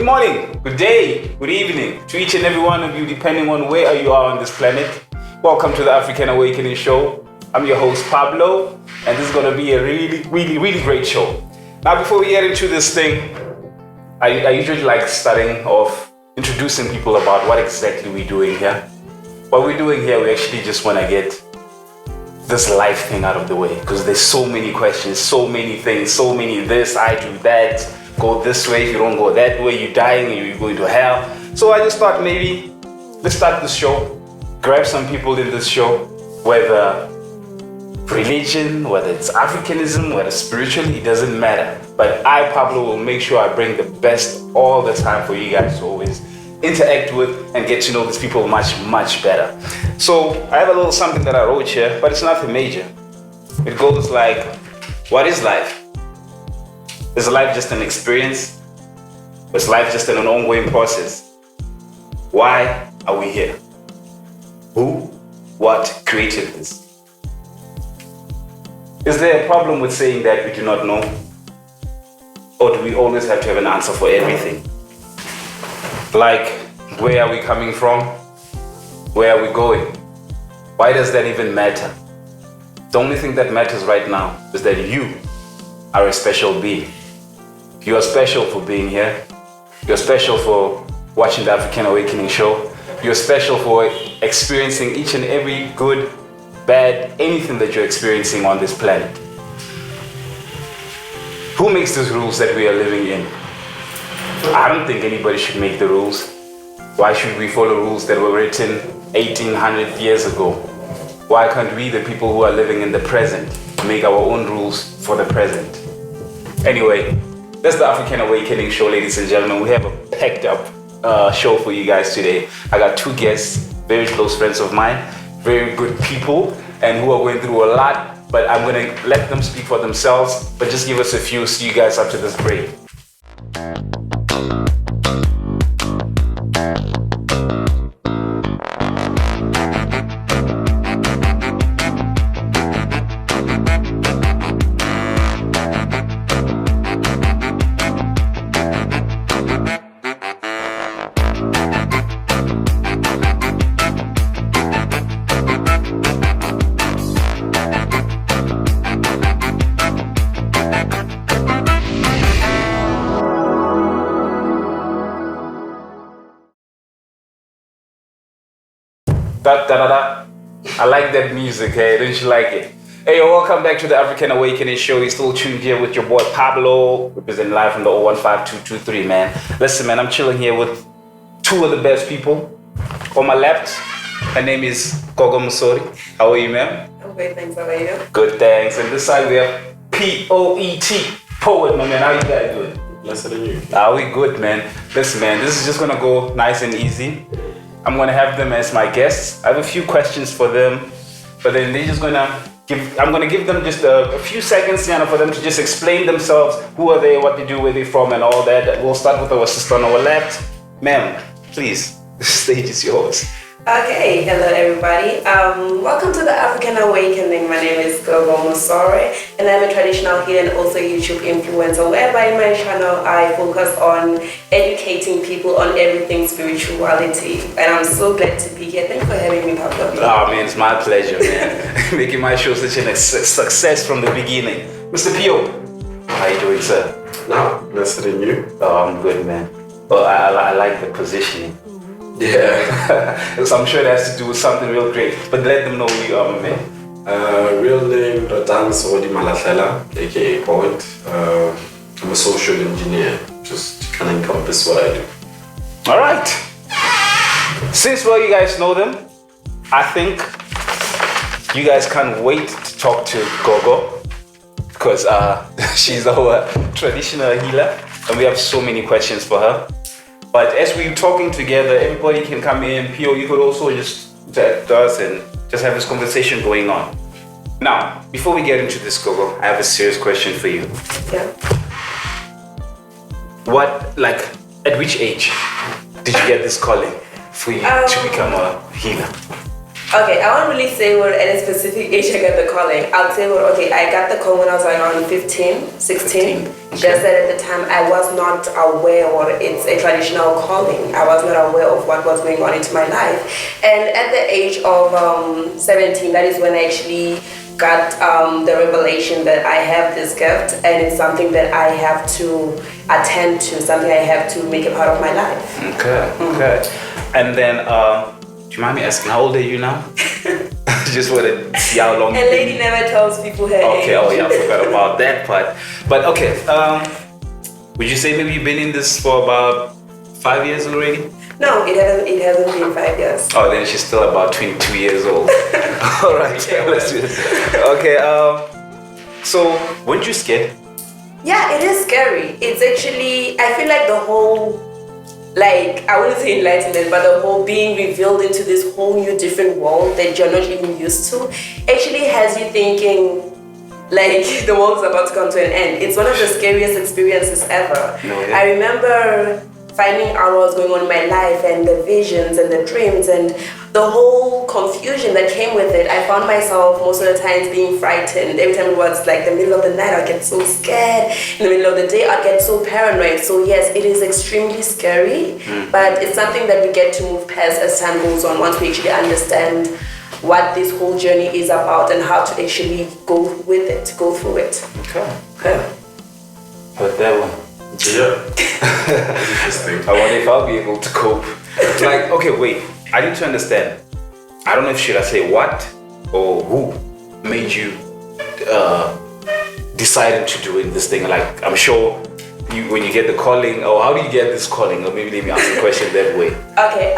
morning, good day, good evening to each and every one of you, depending on where you are on this planet. Welcome to the African Awakening Show. I'm your host, Pablo, and this is going to be a really great show. Now, before we get into this thing, I usually like starting off introducing people about what exactly we're doing here. What we're doing here, we actually just want to get this life thing out of the way, because there's so many questions, so many things, so many this, I do that, go this way, if you don't go that way, you're dying, you're going to hell. So I just thought maybe let's start this show, grab some people in this show, whether religion, whether it's Africanism, whether spiritually, it doesn't matter. But I, Pablo, will make sure I bring the best all the time for you guys to always interact with and get to know these people much better. So I have a little something that I wrote here, but it's nothing major. It goes like, what is life? Is life just an experience? Is life just an ongoing process? Why are we here? Who, what created this? Is there a problem with saying that we do not know? Or do we always have to have an answer for everything? Like, where are we coming from? Where are we going? Why does that even matter? The only thing that matters right now is that you are a special being. You are special for being here. You're special for watching the African Awakening Show. You're special for experiencing each and every good, bad, anything that you're experiencing on this planet. Who makes these rules that we are living in? I don't think anybody should make the rules. Why should we follow rules that were written 1800 years ago? Why can't we, the people who are living in the present, make our own rules for the present? Anyway, that's the African Awakening Show, ladies and gentlemen. We have a packed up show for you guys today. I got two guests, very close friends of mine, very good people, and who are going through a lot, but I'm gonna let them speak for themselves, but just give us a few, see you guys after this break. I like that music, hey, don't you like it? Hey, welcome back to the African Awakening Show. You're still tuned here with your boy Pablo, representing live from the 015223, man. Listen, man, I'm chilling here with two of the best people. On my left, her name is Gogo Mosore. How are you, man? I'm great, thanks. How are you? Good, thanks. And this side we have Poet, Poet, my man. How you guys doing? Blessed are you. Are we good, man? Listen, man, this is just gonna go nice and easy. I'm gonna have them as my guests. I have a few questions for them, but then they're just I'm gonna give them just a few seconds, for them to just explain themselves, who are they, what they do, where they're from, and all that. We'll start with our sister on our left. Ma'am, please, the stage is yours. Okay, hello everybody. Welcome to the African Awakening. My name is Gogo Mosore, and I'm a traditional healer and also YouTube influencer, whereby in my channel I focus on educating people on everything spirituality. And I'm so glad to be here. Thanks for having me, Pablo. Oh man, it's my pleasure, man. Making my show such a success from the beginning. Mr. Pio, how you doing, sir? No, blessed are you. Oh, I'm good, man. Well, I like the positioning. Yeah. So I'm sure that has to do with something real great. But let them know who you are, my man. Real name, Retang, Segodi, aka Poet. I'm a social engineer, just to kind of encompass what I do. All right. Since, well, you guys know them, I think you guys can't wait to talk to Gogo, because she's our traditional healer, and we have so many questions for her. But as we're talking together, everybody can come in. Pio, you could also just chat to us and just have this conversation going on. Now, before we get into this, Gogo, I have a serious question for you. Yeah. At which age did you get this calling for you to become a healer? Okay, I won't really say what at a specific age I got the calling. I'll say, well, okay, I got the call when I was around 15, 16. Okay. Just that at the time I was not aware or it's a traditional calling. I was not aware of what was going on into my life. And at the age of 17, that is when I actually got the revelation that I have this gift and it's something that I have to attend to, something I have to make a part of my life. Okay, okay. And then, do you mind me asking, how old are you now? Just want to see how long. A lady never tells people her age. Okay, oh yeah, I forgot about that part. But okay, would you say maybe you've been in this for about 5 years already? No, it hasn't been 5 years. Oh, then she's still about 22 years old. All right, let's do this. Okay, so weren't you scared? Yeah, it is scary. It's actually, I feel like the whole, like, I wouldn't say enlightenment, but the whole being revealed into this whole new different world that you're not even used to actually has you thinking like the world's about to come to an end. It's one of the scariest experiences ever. Oh, yeah. I remember finding out what was going on in my life and the visions and the dreams and the whole confusion that came with it. I found myself most of the times being frightened. Every time it was like the middle of the night, I'd get so scared. In the middle of the day, I'd get so paranoid. So yes, it is extremely scary, but it's something that we get to move past as time goes on, once we actually understand what this whole journey is about and how to actually go with it, go through it. Okay. But that one. Yeah. Interesting. I wonder if I'll be able to cope. Like, okay, wait. I need to understand. I don't know if should I say what or who made you decided to do this thing. Like, I'm sure when you get the calling, or how do you get this calling? Or maybe let me ask the question that way. Okay.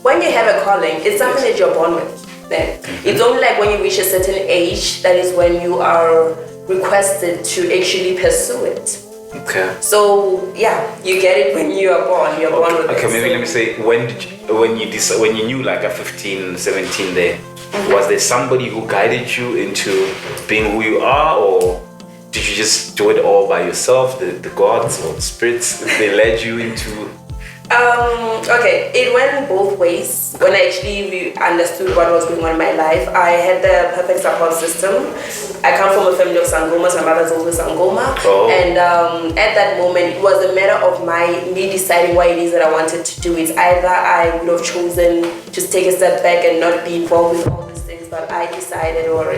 When you have a calling, it's something that you're born with. Then it's only like when you reach a certain age that is when you are requested to actually pursue it. Okay. So yeah, you get it when you are born. You're born with it. Okay, maybe let me say, when you knew, like at 15, 17 there, was there somebody who guided you into being who you are, or did you just do it all by yourself? The gods or the spirits, they led you into? Okay, it went both ways. When I actually understood what was going on in my life, I had the perfect support system. I come from a family of Sangomas. My mother's also Sangoma. Oh. And at that moment, it was a matter of me deciding what it is that I wanted to do. It's either I would have chosen to take a step back and not be involved with all these things, but I decided, or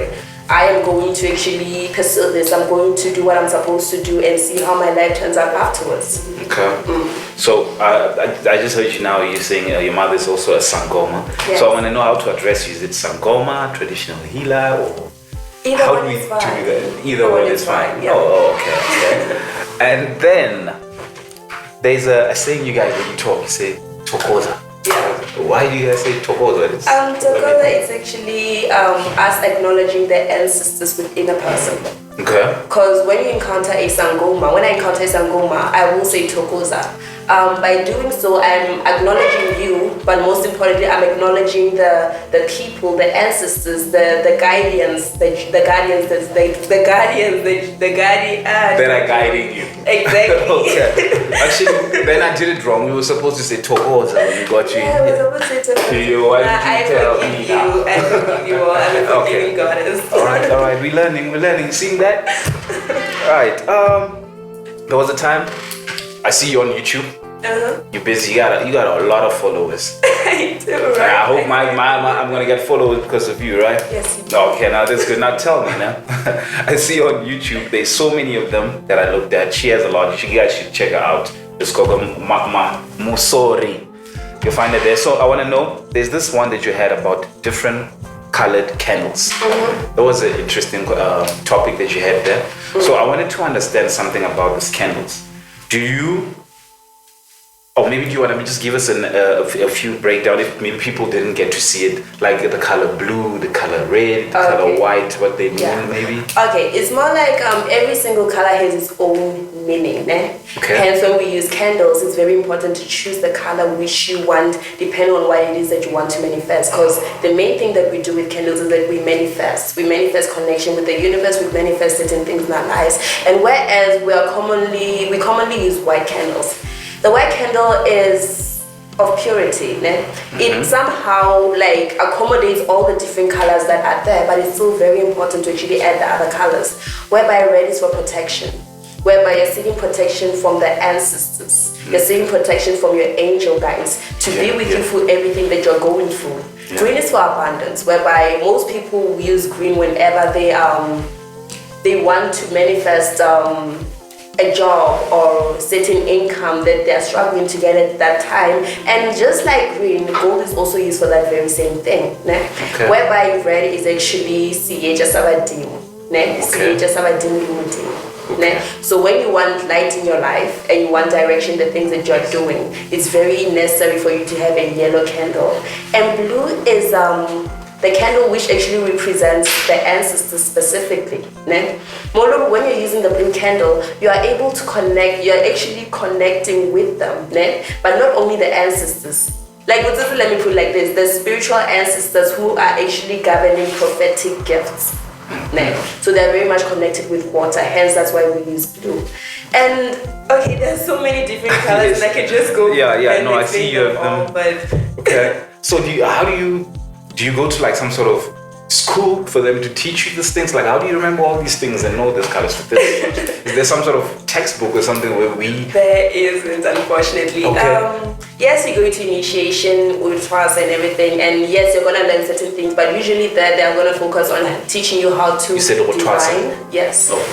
I am going to actually pursue this. I'm going to do what I'm supposed to do and see how my life turns out afterwards. Okay. So I just heard you now. You're saying your mother is also a Sangoma. Yes. So I want to know how to address you. Is it Sangoma, traditional healer, or either how one do we is do fine. that? Either one is fine. Yeah. Oh, okay. And then there's a saying you guys when you talk. You say Tokoza. Yeah. Why do you guys say Tokoza? Tokoza is actually us acknowledging the ancestors within a person. Okay. Because when you encounter a Sangoma, when I encounter a Sangoma, I will say Tokoza. By doing so, I'm acknowledging you, but most importantly, I'm acknowledging the people, the ancestors, the guardians that are guiding you. Exactly. Okay. Actually, then I did it wrong. You were supposed to say Tokoza when you got you. Yeah, I was supposed to say Tokoza. Why did you tell me now? I forgive you all. I'm a forgiving goddess. All right. We're learning. Seeing that? All right. There was a time I see you on YouTube. You're busy. You got a lot of followers. I do, right? I hope I'm gonna get followers because of you, right? Yes, you do. Okay, now that's good. Now tell me now. I see on YouTube there's so many of them that I looked at. She has a lot. You guys should check her out. It's Gogo Mosore. You'll find it there. So I want to know. There's this one that you had about different colored candles. That was an interesting topic that you had there. So I wanted to understand something about these candles. Do you, or maybe do you want to just give us a few breakdown if maybe people didn't get to see it, like the color blue, the color red, the color white, what they mean maybe? Okay, it's more like every single color has its own meaning. Okay. Hence, when we use candles, it's very important to choose the color which you want, depending on what it is that you want to manifest. Because the main thing that we do with candles is that we manifest. We manifest connection with the universe. We manifest certain things in our lives. And whereas we commonly use white candles. The white candle is of purity, ne? It somehow like accommodates all the different colors that are there, but it's still very important to actually add the other colors. Whereby red is for protection, whereby you're seeking protection from the ancestors, you're seeking protection from your angel guides to be with you through everything that you're going through. Green is for abundance, whereby most people use green whenever they want to manifest a job or certain income that they're struggling to get at that time. And just like green, gold is also used for that very same thing, ne? Whereby red is actually siyeja sabadimo, ne? Siyeja sabadimo, ne? So when you want light in your life and you want direction, the things that you're doing, it's very necessary for you to have a yellow candle. And blue is the candle which actually represents the ancestors specifically. Ne? Molo, when you're using the blue candle, you are able to connect, you're actually connecting with them, ne? But not only the ancestors. Like, let me put it like this, the spiritual ancestors who are actually governing prophetic gifts. Ne? So they're very much connected with water, hence that's why we use blue. And okay, there's so many different colors and I could just go no, I see you have them. But okay. So do you go to like some sort of school for them to teach you these things? Like, how do you remember all these things and know these colors? Is there some sort of textbook or something where we... There isn't, unfortunately. Okay. Yes, you go to initiation, ultras and everything, and yes, you're going to learn certain things, but usually they're going to focus on teaching you how to divine,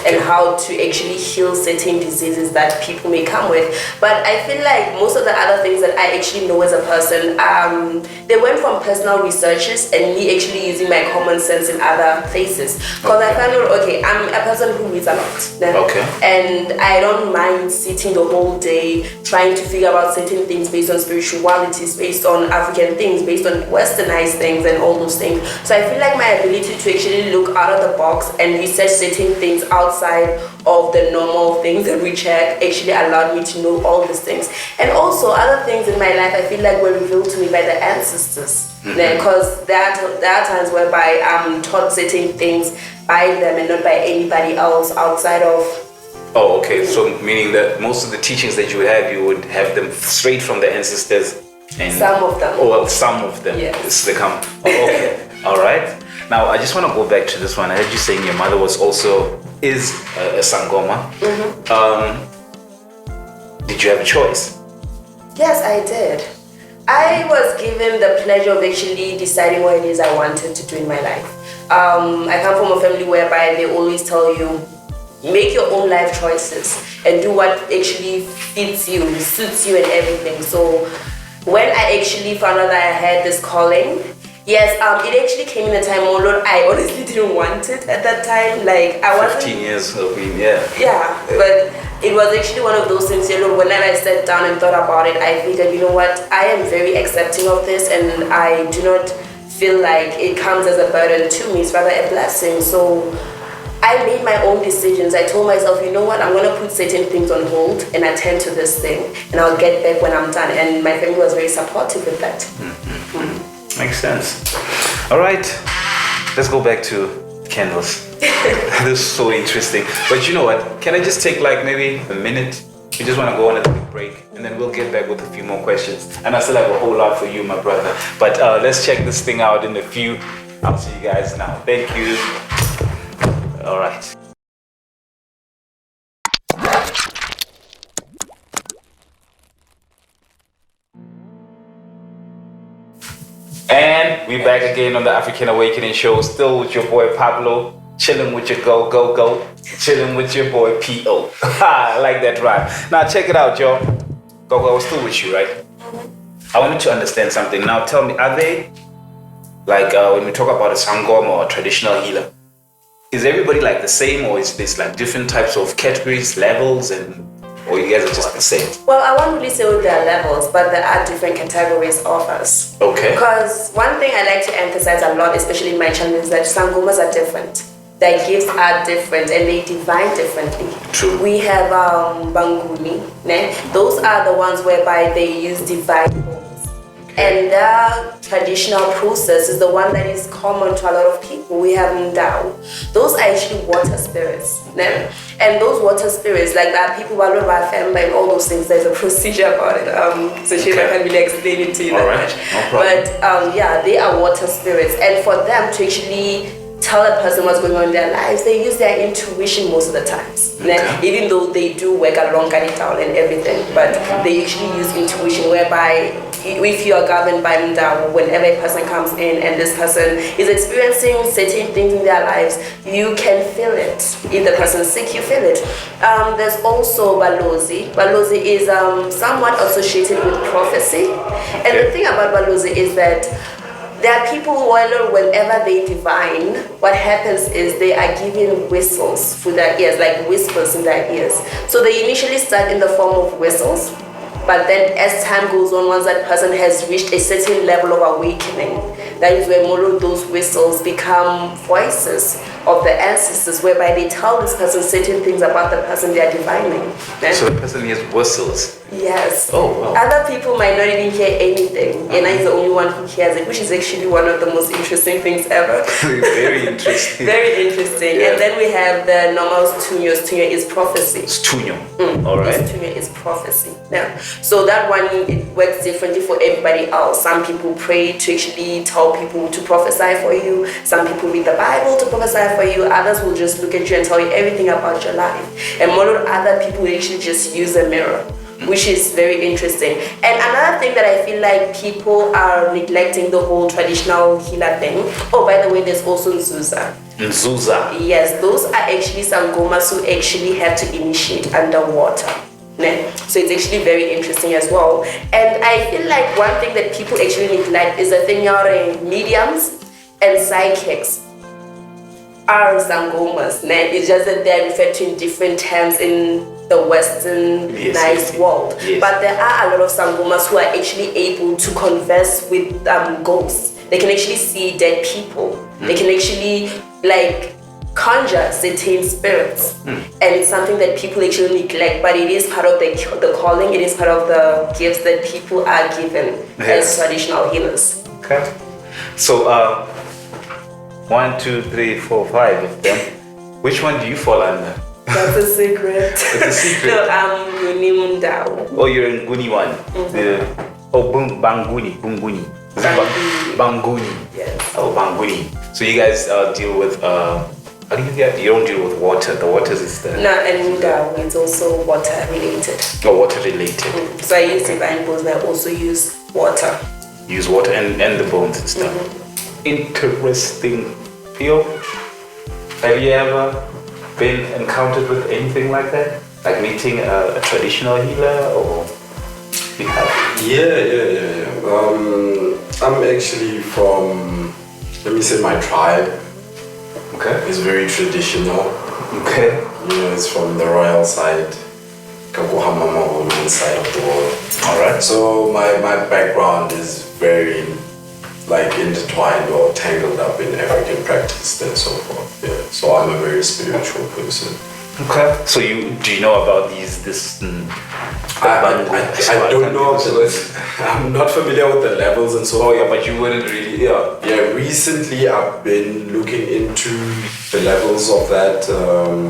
and how to actually heal certain diseases that people may come with. But I feel like most of the other things that I actually know as a person, they went from personal researches and me actually using my common sense in other places. Because I found out, I'm a person who reads a lot. And I don't mind sitting the whole day trying to figure out certain things based on spiritualities, based on African things, based on westernized things and all those things. So I feel like my ability to actually look out of the box and research certain things outside of the normal things that we check actually allowed me to know all these things. And also other things in my life I feel like were revealed to me by the ancestors. Because there are times whereby I'm taught certain things by them and not by anybody else outside of... Oh, okay. So meaning that most of the teachings that you would have them straight from the ancestors. And some of them. Oh, well, some of them. Yes. They come. Oh, okay. All right. Now, I just want to go back to this one. I heard you saying your mother is a Sangoma. Did you have a choice? Yes, I did. I was given the pleasure of actually deciding what it is I wanted to do in my life. I come from a family whereby they always tell you, make your own life choices and do what actually fits you, suits you and everything. So when I actually found out that I had this calling, yes, it actually came in a time, oh Lord, I honestly didn't want it at that time. Like I wasn't 15 years of being, yeah, but it was actually one of those things, whenever I sat down and thought about it, I figured, you know what, I am very accepting of this and I do not feel like it comes as a burden to me, it's rather a blessing. So I made my own decisions. I told myself, you know what, I'm going to put certain things on hold and attend to this thing and I'll get back when I'm done. And my family was very supportive with that. Makes sense. All right, let's go back to candles. This is so interesting. But you know what, can I just take like maybe a minute? We just want to go on a quick break and then we'll get back with a few more questions. And I still have a whole lot for you, my brother. But let's check this thing out in a few. I'll see you guys now. Thank you. All right. And we're back again on the African Awakening Show, still with your boy Pablo, chilling with your go, chilling with your boy P.O. I like that rhyme. Now check it out, y'all. Gogo, I was still with you, right? I wanted to understand something. Now tell me, are they, like when we talk about a Sangoma or a traditional healer, is everybody like the same, or is this like different types of categories, levels, or you guys are just the same? Well, I won't really say there are levels, but there are different categories of us. Okay. Because one thing I like to emphasize a lot, especially in my channel, is that Sangomas are different. Their gifts are different and they divine differently. True. We have Banguni, ne? Those are the ones whereby they use divine bowls. And their traditional process is the one that is common to a lot of people. We have Ndao. Those are actually water spirits. Ne? And those water spirits, like that, people who are not by family and all those things, there's a procedure about it. So I can't really explain it to you that much. No problem. But yeah, they are water spirits. And for them to actually tell a person what's going on in their lives, they use their intuition most of the times. Even though they do work along Ganitown and everything, but they actually use intuition, whereby if you are governed by Mda, whenever a person comes in and this person is experiencing certain things in their lives, you can feel it. If the person is sick, you feel it. There's also Balozi. Balozi is somewhat associated with prophecy. And the thing about Balozi is that there are people who whenever they divine, what happens is they are given whistles for their ears, like whispers in their ears. So they initially start in the form of whistles, but then as time goes on, once that person has reached a certain level of awakening, that is where more of those whistles become voices of the ancestors, whereby they tell this person certain things about the person they are divining. So the person hears whistles? Yes. Oh, wow. Other people might not even hear anything. And he's the only one who hears it, which is actually one of the most interesting things ever. Very interesting. Very interesting. Yeah. And then we have the normal Stunyo. Stunyo is prophecy. Stunyo. All right. Stunyo is prophecy. Yeah. So that one, it works differently for everybody else. Some people pray to actually tell people to prophesy for you. Some people read the Bible to prophesy for you. Others will just look at you and tell you everything about your life. And more of other people actually just use a mirror, which is very interesting. And another thing that I feel like people are neglecting, the whole traditional healer thing. Oh, by the way, there's also Nzuza. Nzuza. Yes, those are actually some gomas who actually have to initiate underwater. So it's actually very interesting as well. And I feel like one thing that people actually neglect is the thing of mediums and psychics are sangomas. It's just that they're referred to in different terms in the westernized world. Yes. But there are a lot of sangomas who are actually able to converse with ghosts. They can actually see dead people. They can actually conjure certain spirits. And it's something that people actually neglect, but it is part of the calling, it is part of the gifts that people are given as traditional healers. Okay. So 1, 2, 3, 4, 5 of them. Which one do you fall under? That's a secret. It's a secret. No, I'm Unimundao. Oh, you're in Guni one. Banguni. Bunguni. Is it Banguni? Yes. Oh, Banguni. So you guys deal with how do you get? You don't deal with water. The water is the. No, and Mundao, it's also water related. Oh, water related. So I use divine bones, but I also use water. Use water and the bones and stuff. Interesting. Pio, have you ever been encountered with anything like that? Like meeting a traditional healer, or you have? Yeah. I'm actually from, let me say, my tribe. Okay. It's very traditional. Okay. It's from the royal side, Kakuhamama woman side of the world. Alright. So my background is very intertwined or tangled up in African practice and so forth. Yeah. So I'm a very spiritual person. Okay. So do you know about this? I don't know because I'm not familiar with the levels and so on. Oh yeah, but you wouldn't really. Yeah. Recently I've been looking into the levels of that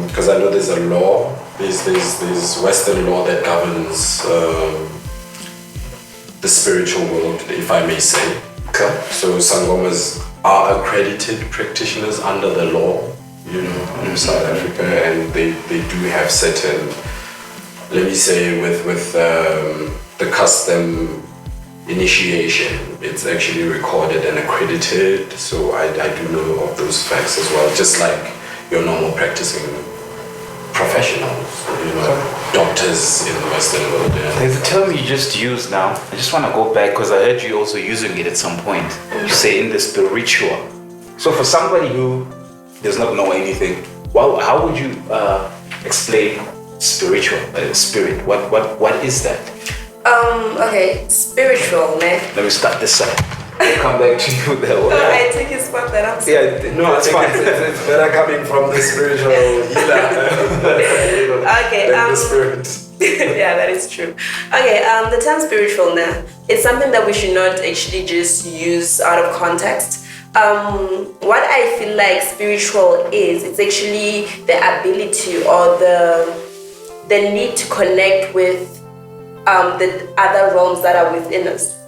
because I know there's a law. There's Western law that governs the spiritual world, if I may say. Okay. So sangomas are accredited practitioners under the law, in South Africa, and they do have certain, let me say, with the custom initiation, it's actually recorded and accredited. So I do know of those facts as well, just like your normal practicing professionals, doctors in the Western world. Yeah. There's a term you just used now. I just want to go back because I heard you also using it at some point. You say in the spiritual. So for somebody who does not know anything, how would you explain spiritual, spirit? What is that? Okay, spiritual, ne? Let me start this side. I'll come back to you that way. I take his spot that I'm Yeah, No, it's fine. It's better coming from the spiritual healer Okay, than the spirit. Yeah, that is true. Okay, the term spiritual now, it's something that we should not actually just use out of context. What I feel like spiritual is, it's actually the ability or the need to connect with the other realms that are within us.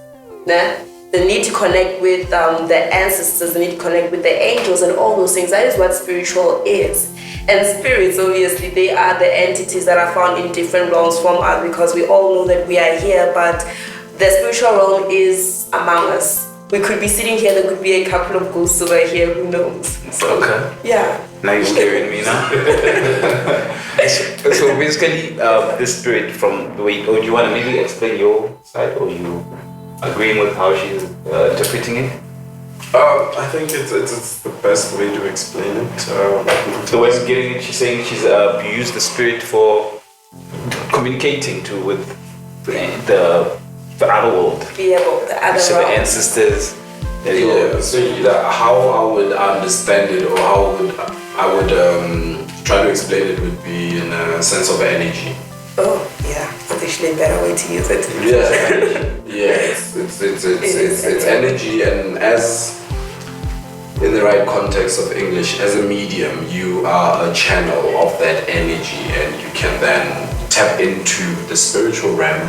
Nah? The need to connect with the ancestors, the need to connect with the angels and all those things. That is what spiritual is. And spirits, obviously, they are the entities that are found in different realms from us, because we all know that we are here, but the spiritual realm is among us. We could be sitting here, there could be a couple of ghosts over here, who knows? So, okay. Yeah. Now you're scaring me now. So basically, this spirit from the way, or do you want to maybe explain your side, or you agreeing with how she's interpreting it? I think it's the best way to explain it. The way I'm getting it, she's saying she's used the spirit for communicating with the other world. Yeah, the other So realm. the ancestors. Yeah, so how I would understand it, or how I would try to explain it, would be in a sense of energy. Oh, yeah, that's actually a better way to use it. Yeah, it's energy, and as in the right context of English, as a medium, you are a channel of that energy, and you can then tap into the spiritual realm,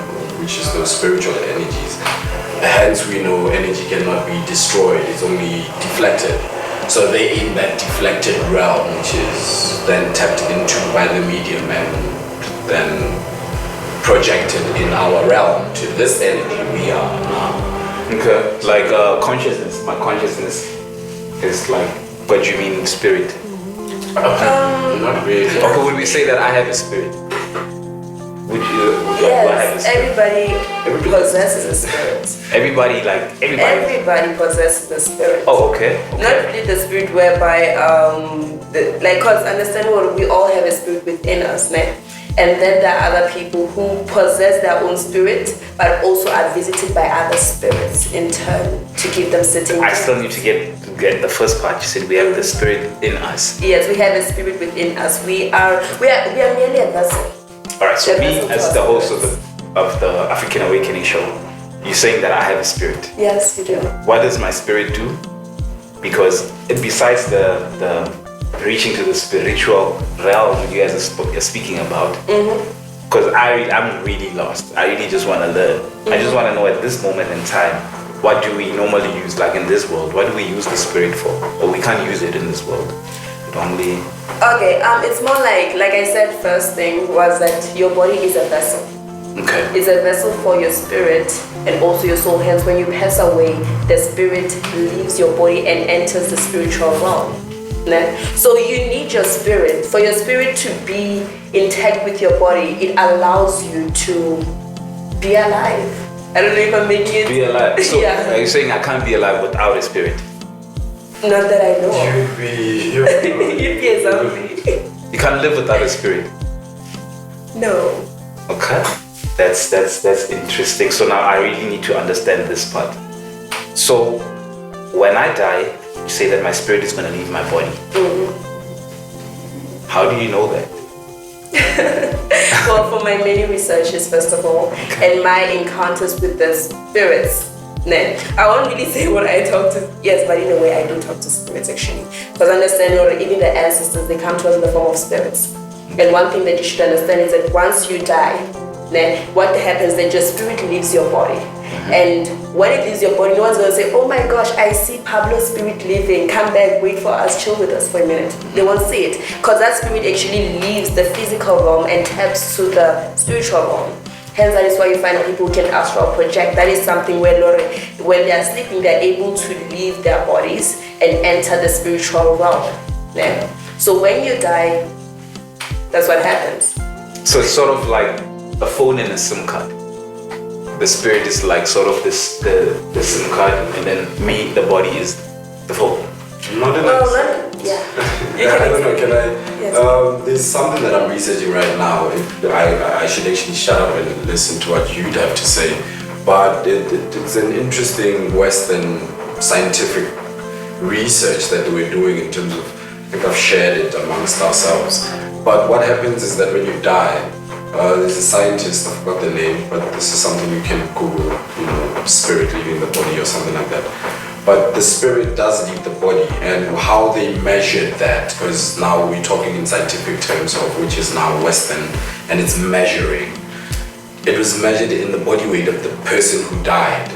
which is those spiritual energies. Hence, we know energy cannot be destroyed; it's only deflected. So they're in that deflected realm, which is then tapped into by the medium and then projected in our realm to this energy we are now. Okay, like consciousness. My consciousness is like, what do you mean spirit? Not really. Or would we say that I have a spirit? Would you? Do I have a Yes, spirit? everybody possesses a spirit. Everybody. Everybody possesses a spirit. Oh, okay. Not really the spirit whereby, cause understand what we all have a spirit within us, né? And then there are other people who possess their own spirit, but also are visited by other spirits in turn to give them certain. I still need to get the first part. You said we have the spirit in us. Yes, we have a spirit within us. We are merely a vessel. All right. So The me, vessel as to the our host spirits. of the African Awakening show, you're saying that I have a spirit. Yes, you do. What does my spirit do? Because besides the reaching to the spiritual realm you guys are speaking about, because I'm really lost. I really just want to learn. I just want to know at this moment in time, what do we normally use, like in this world? What do we use the spirit for? Or we can't use it in this world. It only. Okay, it's more like I said, first thing was that your body is a vessel. Okay. It's a vessel for your spirit and also your soul. Hence, when you pass away, the spirit leaves your body and enters the spiritual realm. Né? So you need your spirit. For your spirit to be intact with your body, it allows you to be alive. I don't know if I'm making it. Be alive. So Yeah. are you saying I can't be alive without a spirit? Not that I know of. You'd be You'd be a zombie. You can't live without a spirit. No. Okay. That's interesting. So now I really need to understand this part. So when I die, you say that my spirit is going to leave my body. How do you know that? Well, for my many researches, first of all, and my encounters with the spirits, nah, I won't really say what I talk to. Yes, but in a way, I do talk to spirits actually. Because understand, even the ancestors, they come to us in the form of spirits. And one thing that you should understand is that once you die, what happens, that your spirit leaves your body. And when it leaves your body, no one's going to say, oh my gosh, I see Pablo's spirit leaving, come back, wait for us, chill with us for a minute. They won't see it, because that spirit actually leaves the physical realm and taps to the spiritual realm. Hence, that is why you find people who can astral project. That is something where when they are sleeping, they are able to leave their bodies and enter the spiritual realm. So when you die, that's what happens. So it's sort of like a phone and a SIM card. The spirit is like sort of the SIM card, and then me, the body, is the phone. Not in Yeah. I don't know, can I? Yes. There's something that I'm researching right now. I should actually shut up and listen to what you'd have to say. But it's an interesting Western scientific research that we're doing in terms of, I think I've shared it amongst ourselves. But what happens is that when you die, There's a scientist, I forgot the name, but this is something you can Google, spirit leaving the body or something like that. But the spirit does leave the body, and how they measured that, because now we're talking in scientific terms of which is now Western, and it's measuring. It was measured in the body weight of the person who died.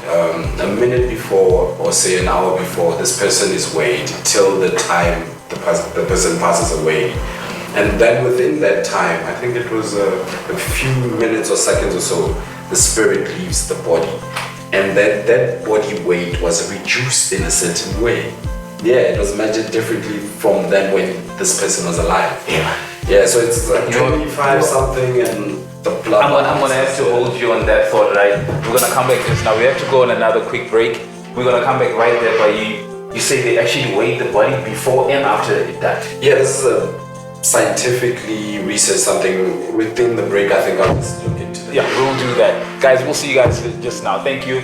A minute before, or say an hour before, this person is weighed till the time the person passes away. And then within that time, I think it was a few minutes or seconds or so, the spirit leaves the body. And that body weight was reduced in a certain way. Yeah, it was measured differently from then when this person was alive. Yeah, so it's like 25 something and the blood. I'm gonna have to hold you on that thought, right? We're gonna come back just now. We have to go on another quick break. We're gonna come back right there, but you say they actually weighed the body before and after it died. Yeah, this is a scientifically research something. Within the break, I think I'll just look into that. Yeah, we'll do that. Guys, we'll see you guys just now. Thank you.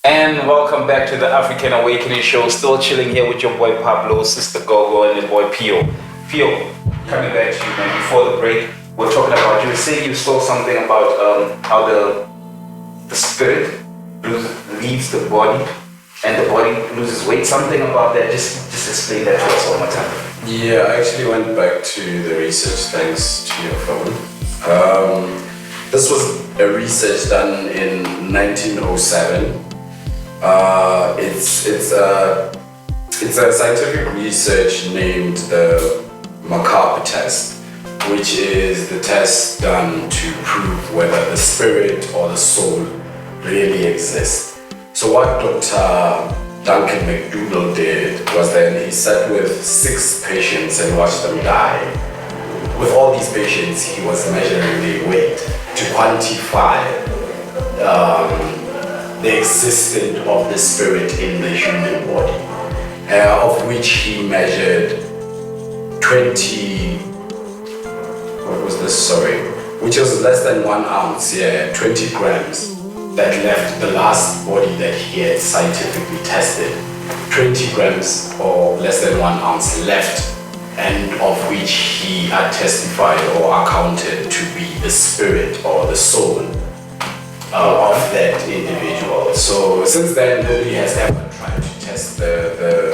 And welcome back to the African Awakening Show. Still chilling here with your boy Pablo, sister Gogo, and your boy Pio. Pio, coming back to you, man. Before the break, we're talking about, you were saying you saw something about how the spirit leaves the body and the body loses weight. Something about that. Just explain that to us one more time. Yeah, I actually went back to the research thanks to your phone. This was a research done in 1907. It's a scientific research named the McCarthy test, which is the test done to prove whether the spirit or the soul really exists. So what Dr. Duncan McDougall did was then he sat with 6 patients and watched them die. With all these patients, he was measuring their weight to quantify the existence of the spirit in the human body, of which he measured 20, what was this, sorry, which was less than 1 ounce, 20 grams that left the last body that he had scientifically tested. 20 grams or less than 1 ounce left, and of which he had testified or accounted to be the spirit or the soul of that individual. So since then, nobody has ever tried to test the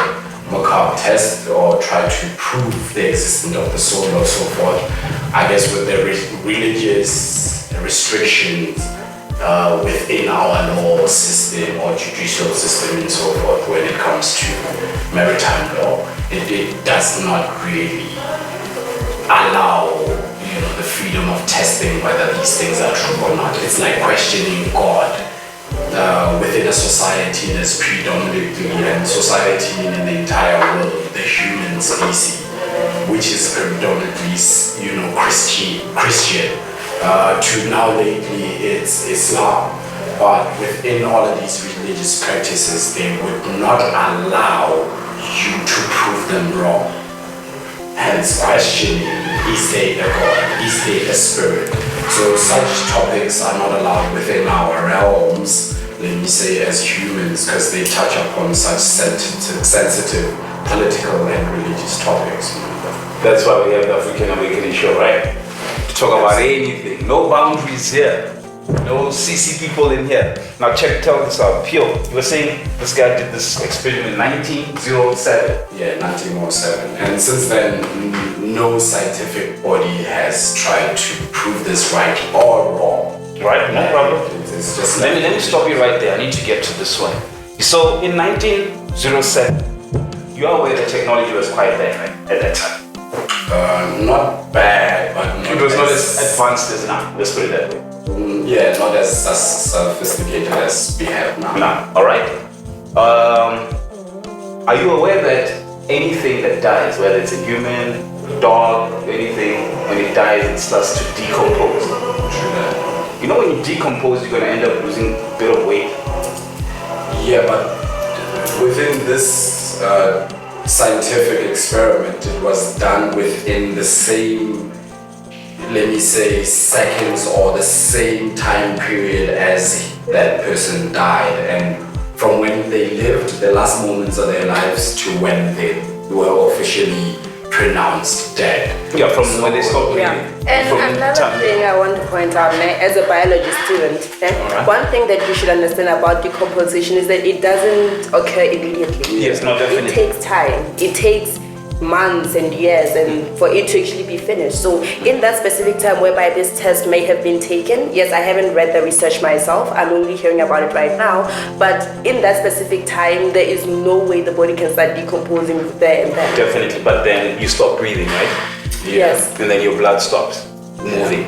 McCarthy test or try to prove the existence of the soul or so forth. I guess with the religious restrictions within our law system or judicial system and so forth, when it comes to maritime law, it does not really allow the freedom of testing whether these things are true or not. It's like questioning God within a society that's predominantly, and society meaning the entire world, the human species, which is predominantly Christian. To now lately it's Islam. But within all of these religious practices, they would not allow you to prove them wrong. Hence questioning, is there a God? Is there a spirit? So such topics are not allowed within our realms, let me say, as humans, because they touch upon such sensitive political and religious topics. That's why we have the African Awakening Show, right? To talk about anything. No boundaries here. No CC people in here. Now tell us out. Pio, you were saying this guy did this experiment in 1907. Yeah, 1907. And since then, no scientific body has tried to prove this right or wrong. Right, no problem. It's just let me stop you right there. I need to get to this one. So in 1907, you are aware that technology was quite bad, right, at that time? Not bad, but it was not as advanced as now. Let's put it that way. Yeah, not as sophisticated as we have now. Now, all right. Are you aware that anything that dies, whether it's a human, dog, anything, when it dies, it starts to decompose? You know, when you decompose, you're gonna end up losing a bit of weight. Yeah, but within this scientific experiment, it was done within the same, let me say, seconds or the same time period as that person died. And from when they lived the last moments of their lives to when they were officially pronounced dead. Yeah, from when they stopped breathing. Yeah. And another thing I want to point out, as a biology student, one thing that you should understand about decomposition is that it doesn't occur immediately. Yes, not definitely. It takes time. It takes months and years and for it to actually be finished. So in that specific time whereby this test may have been taken, yes, I haven't read the research myself, I'm only hearing about it right now, but in that specific time there is no way the body can start decomposing there and then. Definitely, but then you stop breathing, right? Yes. And then your blood stops moving.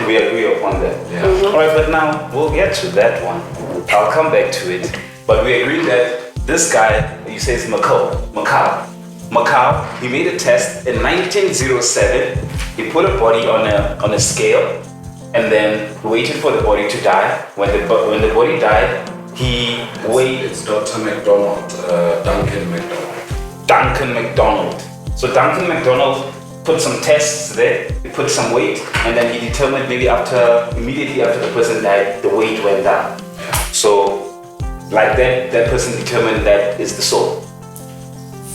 We agree upon that. Yeah. Alright, but now we'll get to that one. I'll come back to it. But we agree that this guy, you say it's Macau, he made a test in 1907. He put a body on a scale and then waited for the body to die. When the body died, he weighed. It's Dr. McDonald, Duncan McDonald. So Duncan McDonald put some tests there. He put some weight, and then he determined maybe immediately after the person died, the weight went down. So, like that person determined that is the soul.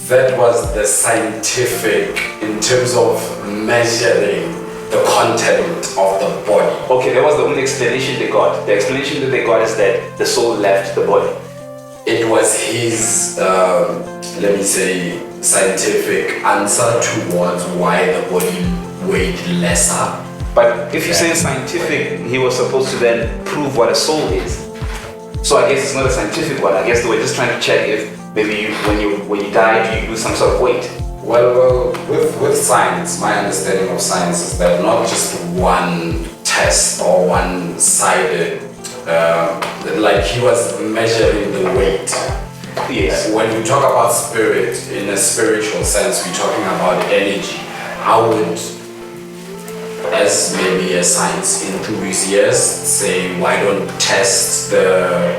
That was the scientific, in terms of measuring the content of the body. Okay, that was the only explanation they got. The explanation that they got is that the soul left the body. It was his, let me say, scientific answer towards why the body weighed lesser. But if you say scientific, he was supposed to then prove what a soul is. So I guess it's not a scientific one. I guess they were just trying to check if maybe when you die, you lose some sort of weight. Well, with science, my understanding of science is that not just one test or one-sided, like he was measuring the weight. Yes. When we talk about spirit, in a spiritual sense, we're talking about energy. I would, as maybe a science enthusiast, say, why don't test the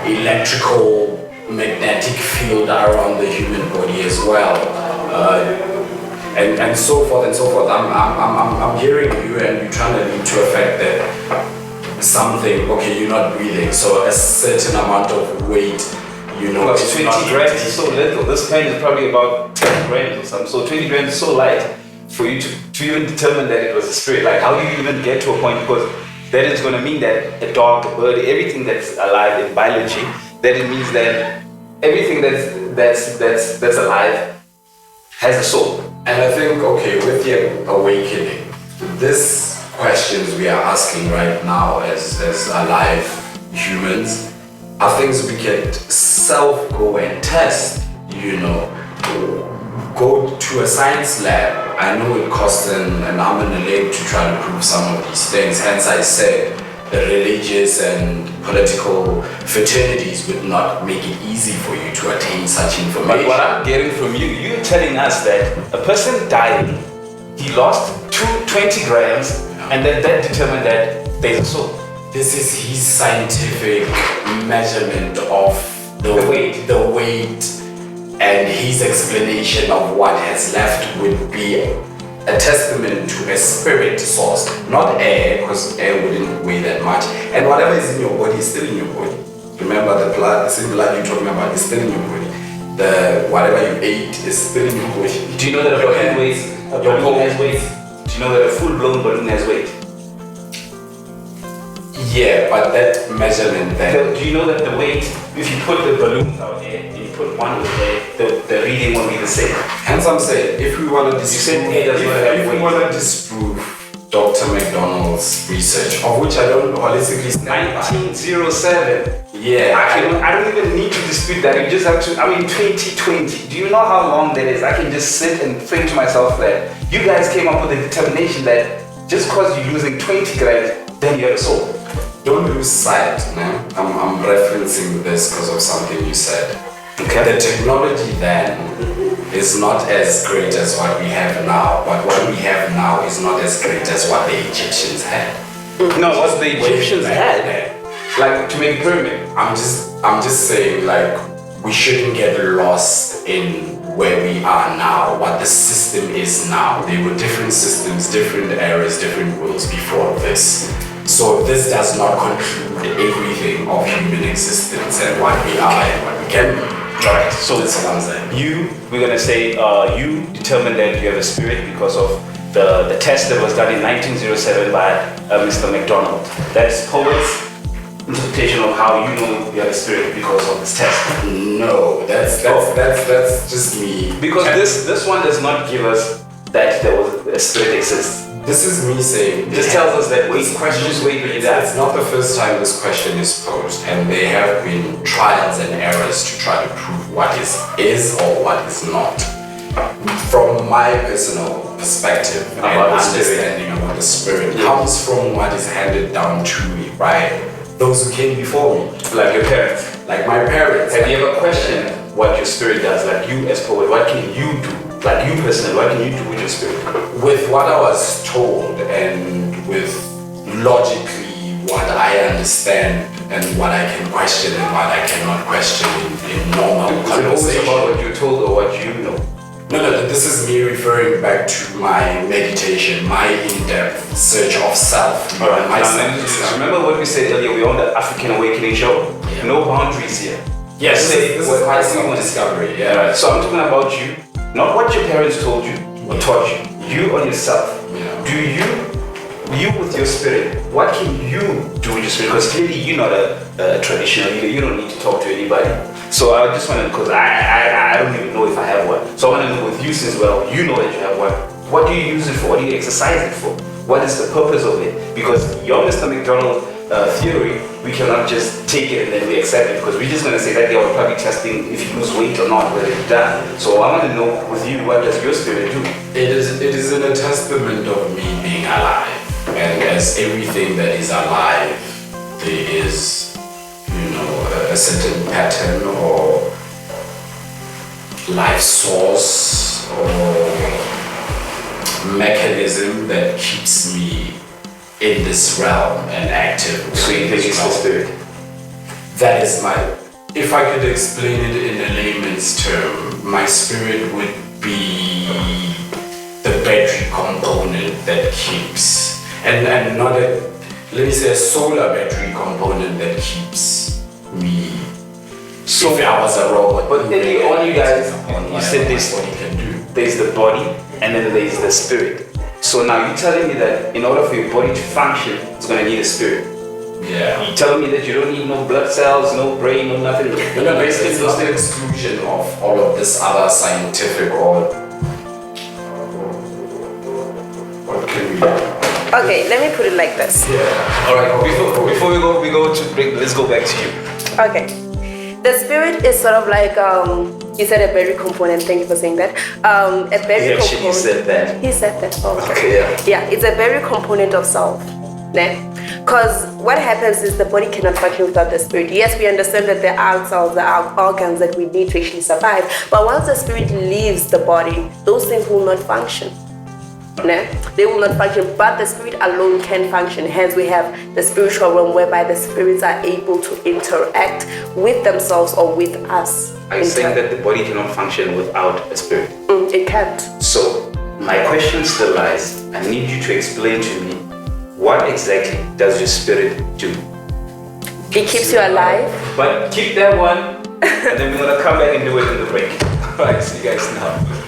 electrical magnetic field around the human body as well, and so forth and so forth. I'm hearing you, and you're trying to lead to a fact that something. Okay, you're not breathing, so a certain amount of weight. Well, 20 grams is so little. This pen is probably about 10 grams or something. So 20 grams is so light for you to even determine that it was a spirit. Like, how do you even get to a point? Because that is going to mean that a dog, a bird, everything that's alive in biology, then it means that everything that's alive has a soul. And I think, okay, with the awakening, these questions we are asking right now as alive humans are things we can go and test, Go to a science lab. I know it costs an arm and a leg to try to prove some of these things. Hence I said the religious and political fraternities would not make it easy for you to attain such information. But what I'm getting from you, you're telling us that a person died, he lost 20 grams, and then that determined that there's a soul. This is his scientific measurement of the weight, and his explanation of what has left would be a testament to a spirit source, not air, because air wouldn't weigh that much. And whatever is in your body is still in your body. Remember, the same blood you're talking about is still in your body. Whatever you ate is still in your body. Do you know that a balloon has weight? Do you know that a full-blown balloon has weight? Yeah, but that measurement then... Do you know that the weight, if you put the balloons out there, and you put one with the reading will be the same? Hence I'm saying, if we want to disprove Dr. McDonald's research, of which I don't holistically stand by. 1907. Yeah. I don't even need to dispute that. You just have to, 2020. Do you know how long that is? I can just sit and think to myself that you guys came up with a determination that just because you're losing 20 grams, then you have a soul. Don't lose sight, man. I'm referencing this because of something you said. Okay. The technology then is not as great as what we have now, but what we have now is not as great as what the Egyptians had. No, what the Egyptians had, like to make a pyramid. I'm just saying, like, we shouldn't get lost in where we are now, what the system is now. There were different systems, different eras, different worlds before this. So this does not conclude everything of human existence and what we are and what we can be. Alright, so That's what I'm saying. we're gonna say you determined that you have a spirit because of the test that was done in 1907 by Mr. McDonald. That's Poet's interpretation of how you know you have a spirit because of this test. No, that's just me. Because this one does not give us that there was a spirit exists. This is me saying. It just tells us that This question it's not the first time this question is posed, and there have been trials and errors to try to prove what is or what is not. From my personal perspective and understanding about the spirit comes from what is handed down to me by those who came before me. Like your parents. Like my parents. Have you ever questioned what your spirit does? Like you as poet, what can you do? Like you personally, what can you do with your spirit? With what I was told and with logically what I understand and what I can question and what I cannot question in normal Is it always about what you're told or what you know? No, this is me referring back to my meditation, my in-depth search of self. Alright, remember what we said earlier, we're on the African Awakening show? Yeah. No boundaries here. Yes, this is my self-discovery. Yeah. Alright, so I'm talking about you, not what your parents told you or taught you. You on yourself. Yeah. Do you with your spirit, what can you do with your spirit? Because clearly you're not a traditional leader, you don't need to talk to anybody. So I just want to, because I don't even know if I have one. So I want to know with you since, well, you know that you have one. What do you use it for? What do you exercise it for? What is the purpose of it? Because your Mr. McDonald theory, we cannot just take it and then we accept it, because we're just going to say that they were probably testing if you lose weight or not, whether it's done. So I want to know with you, what does your spirit do? It is a testament of me being alive. And as everything that is alive, there is, a certain pattern or life source or mechanism that keeps me in this realm and active. So you think it's the spirit? That is if I could explain it in a layman's term, my spirit would be the battery component that keeps, and not let me say a solar battery component that keeps me. So if I was a robot. But then all you guys, you said this, what you can do. there's the body and then there's the spirit. So now you're telling me that in order for your body to function, it's going to need a spirit. Yeah. You're telling me that you don't need no blood cells, no brain, no nothing. No, it's not the exclusion of all of this other scientific or what can we do? Okay, let me put it like this. Yeah. All right. Before we go to break, let's go back to you. Okay. The spirit is sort of like, you said a battery component, thank you for saying that. A battery component. He said that. He said that. Oh, Okay, yeah. Yeah, it's a battery component of self. Because what happens is the body cannot function without the spirit. Yes, we understand that there are cells, there are organs that we need to actually survive. But once the spirit leaves the body, those things will not function. They will not function, but the spirit alone can function. Hence, we have the spiritual realm whereby the spirits are able to interact with themselves or with us. Are you saying that the body cannot function without a spirit? It can't. So, my question still lies. I need you to explain to me, what exactly does your spirit do? It keeps you alive. But keep that one, and then we're gonna come back and do it in the break. Alright, see you guys now.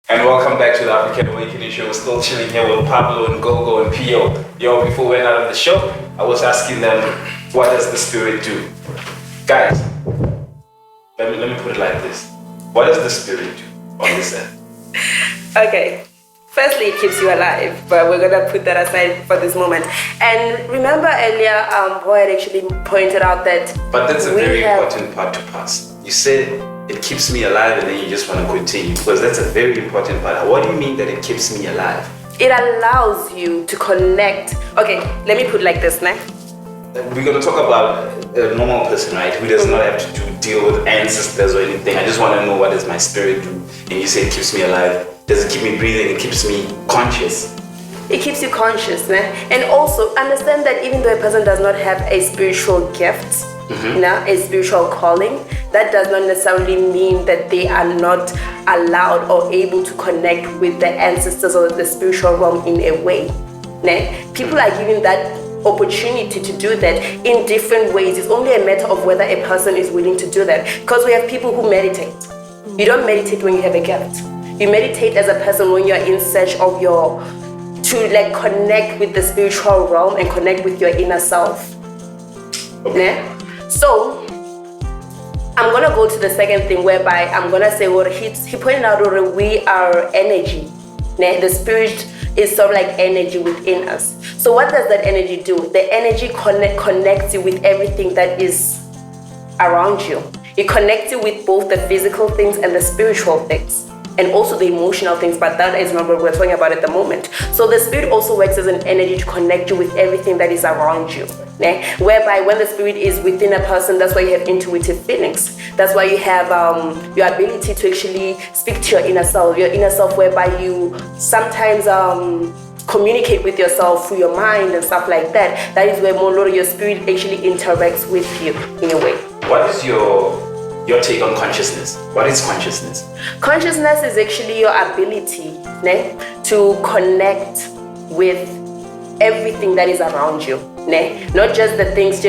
And welcome back to the African Awakening Show. We're still chilling here with Pablo and Gogo and Pio. Yo, before we went out of the show, I was asking them, what does the spirit do? Guys, let me put it like this. What does the spirit do on this earth? Okay. Firstly, it keeps you alive, but we're gonna put that aside for this moment. And remember earlier, Poet actually pointed out that. But that's a very important part to pass. You said it keeps me alive, and then you just want to continue, because that's a very important part. What do you mean that it keeps me alive? It allows you to connect. Okay, let me put it like this, nah? We're going to talk about a normal person, right, who does not have to deal with ancestors or anything. I just want to know, what does my spirit do? And you say it keeps me alive. Does it keep me breathing? It keeps me conscious. It keeps you conscious, nah? And also understand that even though a person does not have a spiritual gift, you know, a spiritual calling, that does not necessarily mean that they are not allowed or able to connect with the ancestors or the spiritual realm in a way. People are given that opportunity to do that in different ways. It's only a matter of whether a person is willing to do that. Because we have people who meditate. You don't meditate when you have a gift. You meditate as a person when you're in search of to like connect with the spiritual realm and connect with your inner self. Okay. So I'm gonna go to the second thing, whereby I'm gonna say what he pointed out already. We are energy. The spirit is sort of like energy within us. So what does that energy do? The energy connects you with everything that is around you. It connects you with both the physical things and the spiritual things, and also the emotional things, but that is not what we're talking about at the moment. So the spirit also works as an energy to connect you with everything that is around you. Whereby when the spirit is within a person, that's why you have intuitive feelings. That's why you have your ability to actually speak to your inner self, whereby you sometimes communicate with yourself through your mind and stuff like that. That is where more your spirit actually interacts with you in a way. What is your take on consciousness? What is consciousness? Consciousness is actually your ability to connect with everything that is around you. Not just the things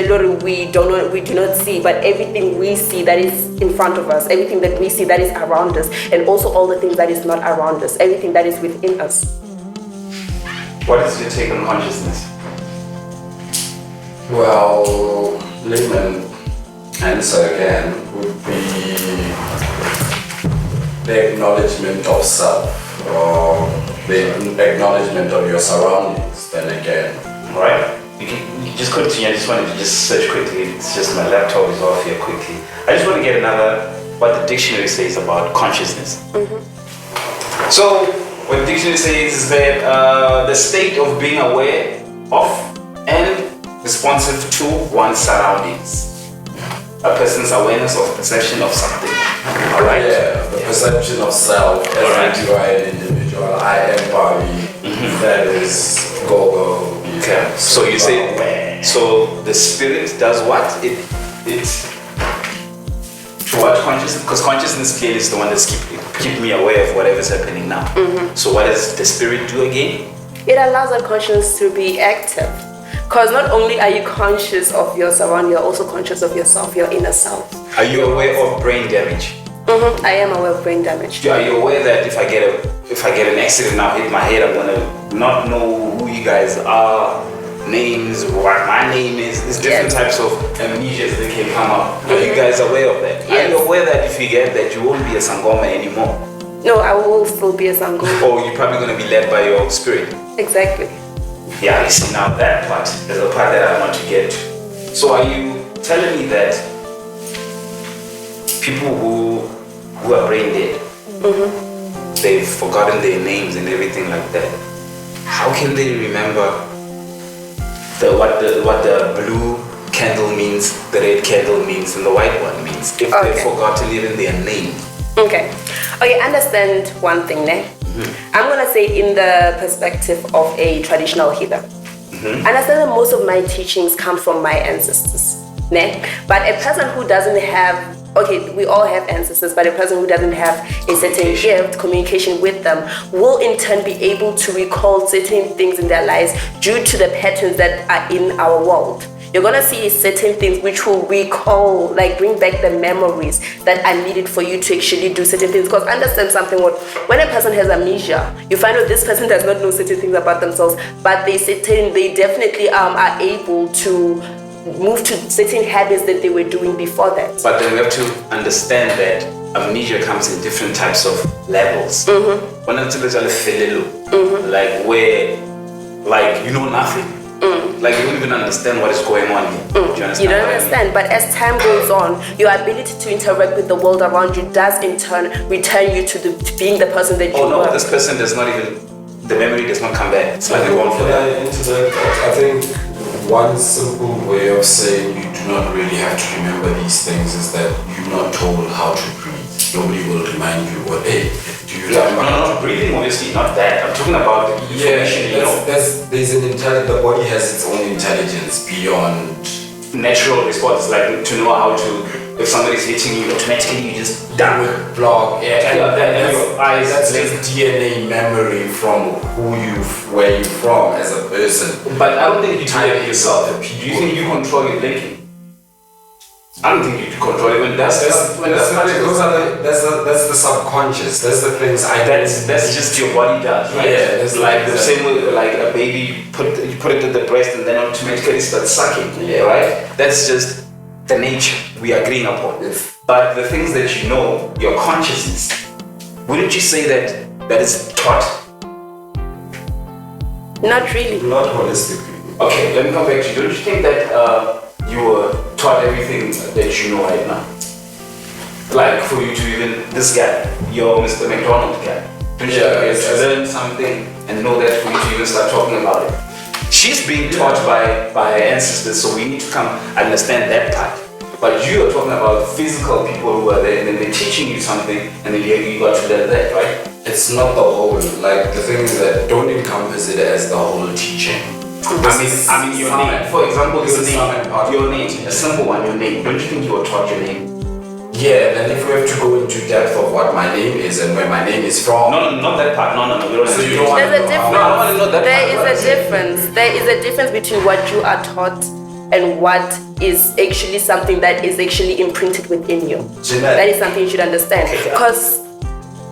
we do not see, but everything we see that is in front of us, everything that we see that is around us, and also all the things that is not around us, everything that is within us. What is your take on consciousness? Well, layman answer again would be the acknowledgement of self, or the acknowledgement of your surroundings. Then again, right? You can just continue. I just wanted to just search quickly. It's just my laptop is off here quickly. I just want to get what the dictionary says about consciousness. Mm-hmm. So what the dictionary says is that the state of being aware of and responsive to one's surroundings. A person's awareness of perception of something. All right. Yeah, the perception of self. As you are an individual. I am Bobby. Mm-hmm. That is Gogo. Okay. So you say, so the spirit does what? It what consciousness? Because consciousness clearly is the one that's keep me aware of whatever's happening now. Mm-hmm. So what does the spirit do again? It allows that consciousness to be active. Because not only are you conscious of your surroundings, you're also conscious of yourself, your inner self. Are you aware of brain damage? Mm-hmm. I am aware of brain damage. Are you aware that if I get an accident now, hit my head, I'm gonna not know who you guys are, names, what my name is. There's different types of amnesias that can come up. Are you guys aware of that? Yes. Are you aware that if you get that, you won't be a Sangoma anymore? No, I will still be a Sangoma. Or you're probably gonna be led by your spirit. Exactly. Yeah, you see now that part. There's a part that I want to get to. So are you telling me that people who are brain dead, mm-hmm. they've forgotten their names and everything like that? How can they remember what the blue candle means, the red candle means, and the white one means if they've forgotten even their name? Okay, understand one thing, Mm-hmm. I'm gonna say in the perspective of a traditional healer. Mm-hmm. Understand that most of my teachings come from my ancestors. But a person who doesn't have, we all have ancestors, but a person who doesn't have a certain gift, communication with them, will in turn be able to recall certain things in their lives due to the patterns that are in our world. You're gonna see certain things which will recall, like bring back the memories that are needed for you to actually do certain things. Because understand something, when a person has amnesia, you find out this person does not know certain things about themselves, but they definitely are able to move to certain habits that they were doing before that. But then we have to understand that amnesia comes in different types of levels. Mm-hmm. Like where, like you know nothing. Like you don't even understand what is going on here. Do you understand? You don't understand, but as time goes on, your ability to interact with the world around you does in turn return you to being the person that you are. Oh no, this person does not even, the memory does not come back. It's like going for that. I think one simple way of saying you do not really have to remember these things is that you're not told how to breathe. Nobody will remind you what, hey, do you remember? No, breathing obviously, not that. I'm talking about the information, there's an the body has its own intelligence beyond. natural response, like to know how to, if somebody's hitting you, automatically you just duck. Block, And your eyes. That's just DNA memory from where you're from as a person. But I don't think you do it yourself. Do you think you control your blinking? I don't think you control it. When that's the subconscious. That's the things That's just your body does, right? Yeah, it's like the same way, like a baby, you put it at the breast and then automatically starts sucking. Yeah, right. That's just the nature we are agreeing upon. Yes. But the things that you know, your consciousness, wouldn't you say that is taught? Not really. Not holistically. Okay, let me come back to you. Don't you think that you were taught everything that you know right now? Like for you to even, this guy, your Mr. McDonald guy, don't you have to learn something and know that for you to even start talking about it? She's being taught by her ancestors, so we need to come understand that part. But you are talking about physical people who are there and then they're teaching you something and then you got to learn that, right? It's not the whole, like the thing is that don't encompass it as the whole teaching. I mean your name. For example, your name, a simple one, your name. Don't you think you were taught your name? Yeah, then if we have to go into depth of what my name is and where my name is from. No, not that part. No. We don't. So you don't want to There's a difference. No, I want to know that There is a difference. There is a difference between what you are taught and what is actually something that is actually imprinted within you. That is something you should understand. Because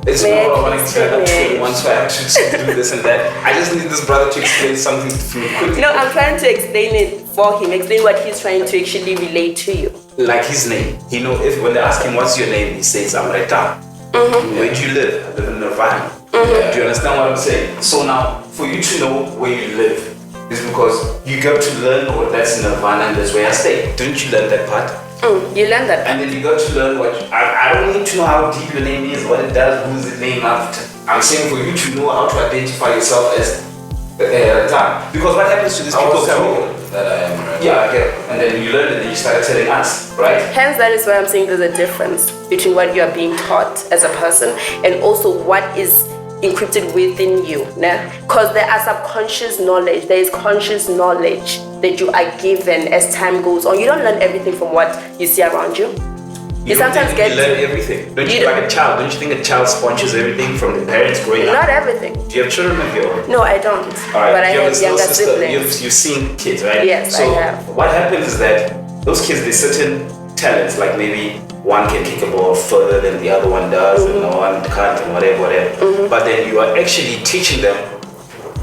it's not what I want to explain once I have to do this and that. I just need this brother to explain something to me quickly. no, I'm trying to explain it for him, explain what he's trying to actually relate to you. Like his name. He know if when they ask him what's your name, he says I'm Retang. Where do you live? I live in Nirvana. Do you understand what I'm saying? So now for you to know where you live is because you got to learn what that's Nirvana and that's where I stay. Don't you learn that part? You learn that. And then you got to learn what I don't need to know how deep your name is, what it does, who's it named after. I'm saying for you to know how to identify yourself as Retang. Because what happens to these people that I am right. Yeah, I get it. And then you learned it and then you started telling us, right? Hence, that is why I'm saying there's a difference between what you are being taught as a person and also what is encrypted within you. Because there are subconscious knowledge, there is conscious knowledge that you are given as time goes on. You don't learn everything from what you see around you. You sometimes get you learn everything. Don't you like a child? Don't you think a child sponges everything from the parents growing up? Not everything. Do you have children of your own? No, I don't. Alright, but I have younger siblings. You've seen kids, right? Yes, so I have. What happens is that those kids, there's certain talents, like maybe one can kick a ball further than the other one does, and one can't, and whatever. But then you are actually teaching them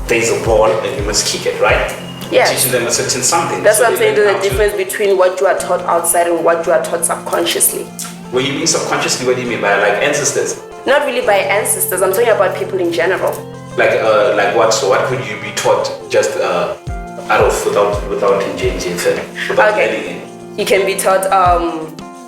there's a ball and you must kick it, right? Yes. Teaching them a certain something. That's so what I'm saying. There's a how to- difference between what you are taught outside and what you are taught subconsciously. When you mean subconsciously, what do you mean by like ancestors? Not really by ancestors. I'm talking about people in general. Like what? So what could you be taught just out of without engaging without learning it? You can be taught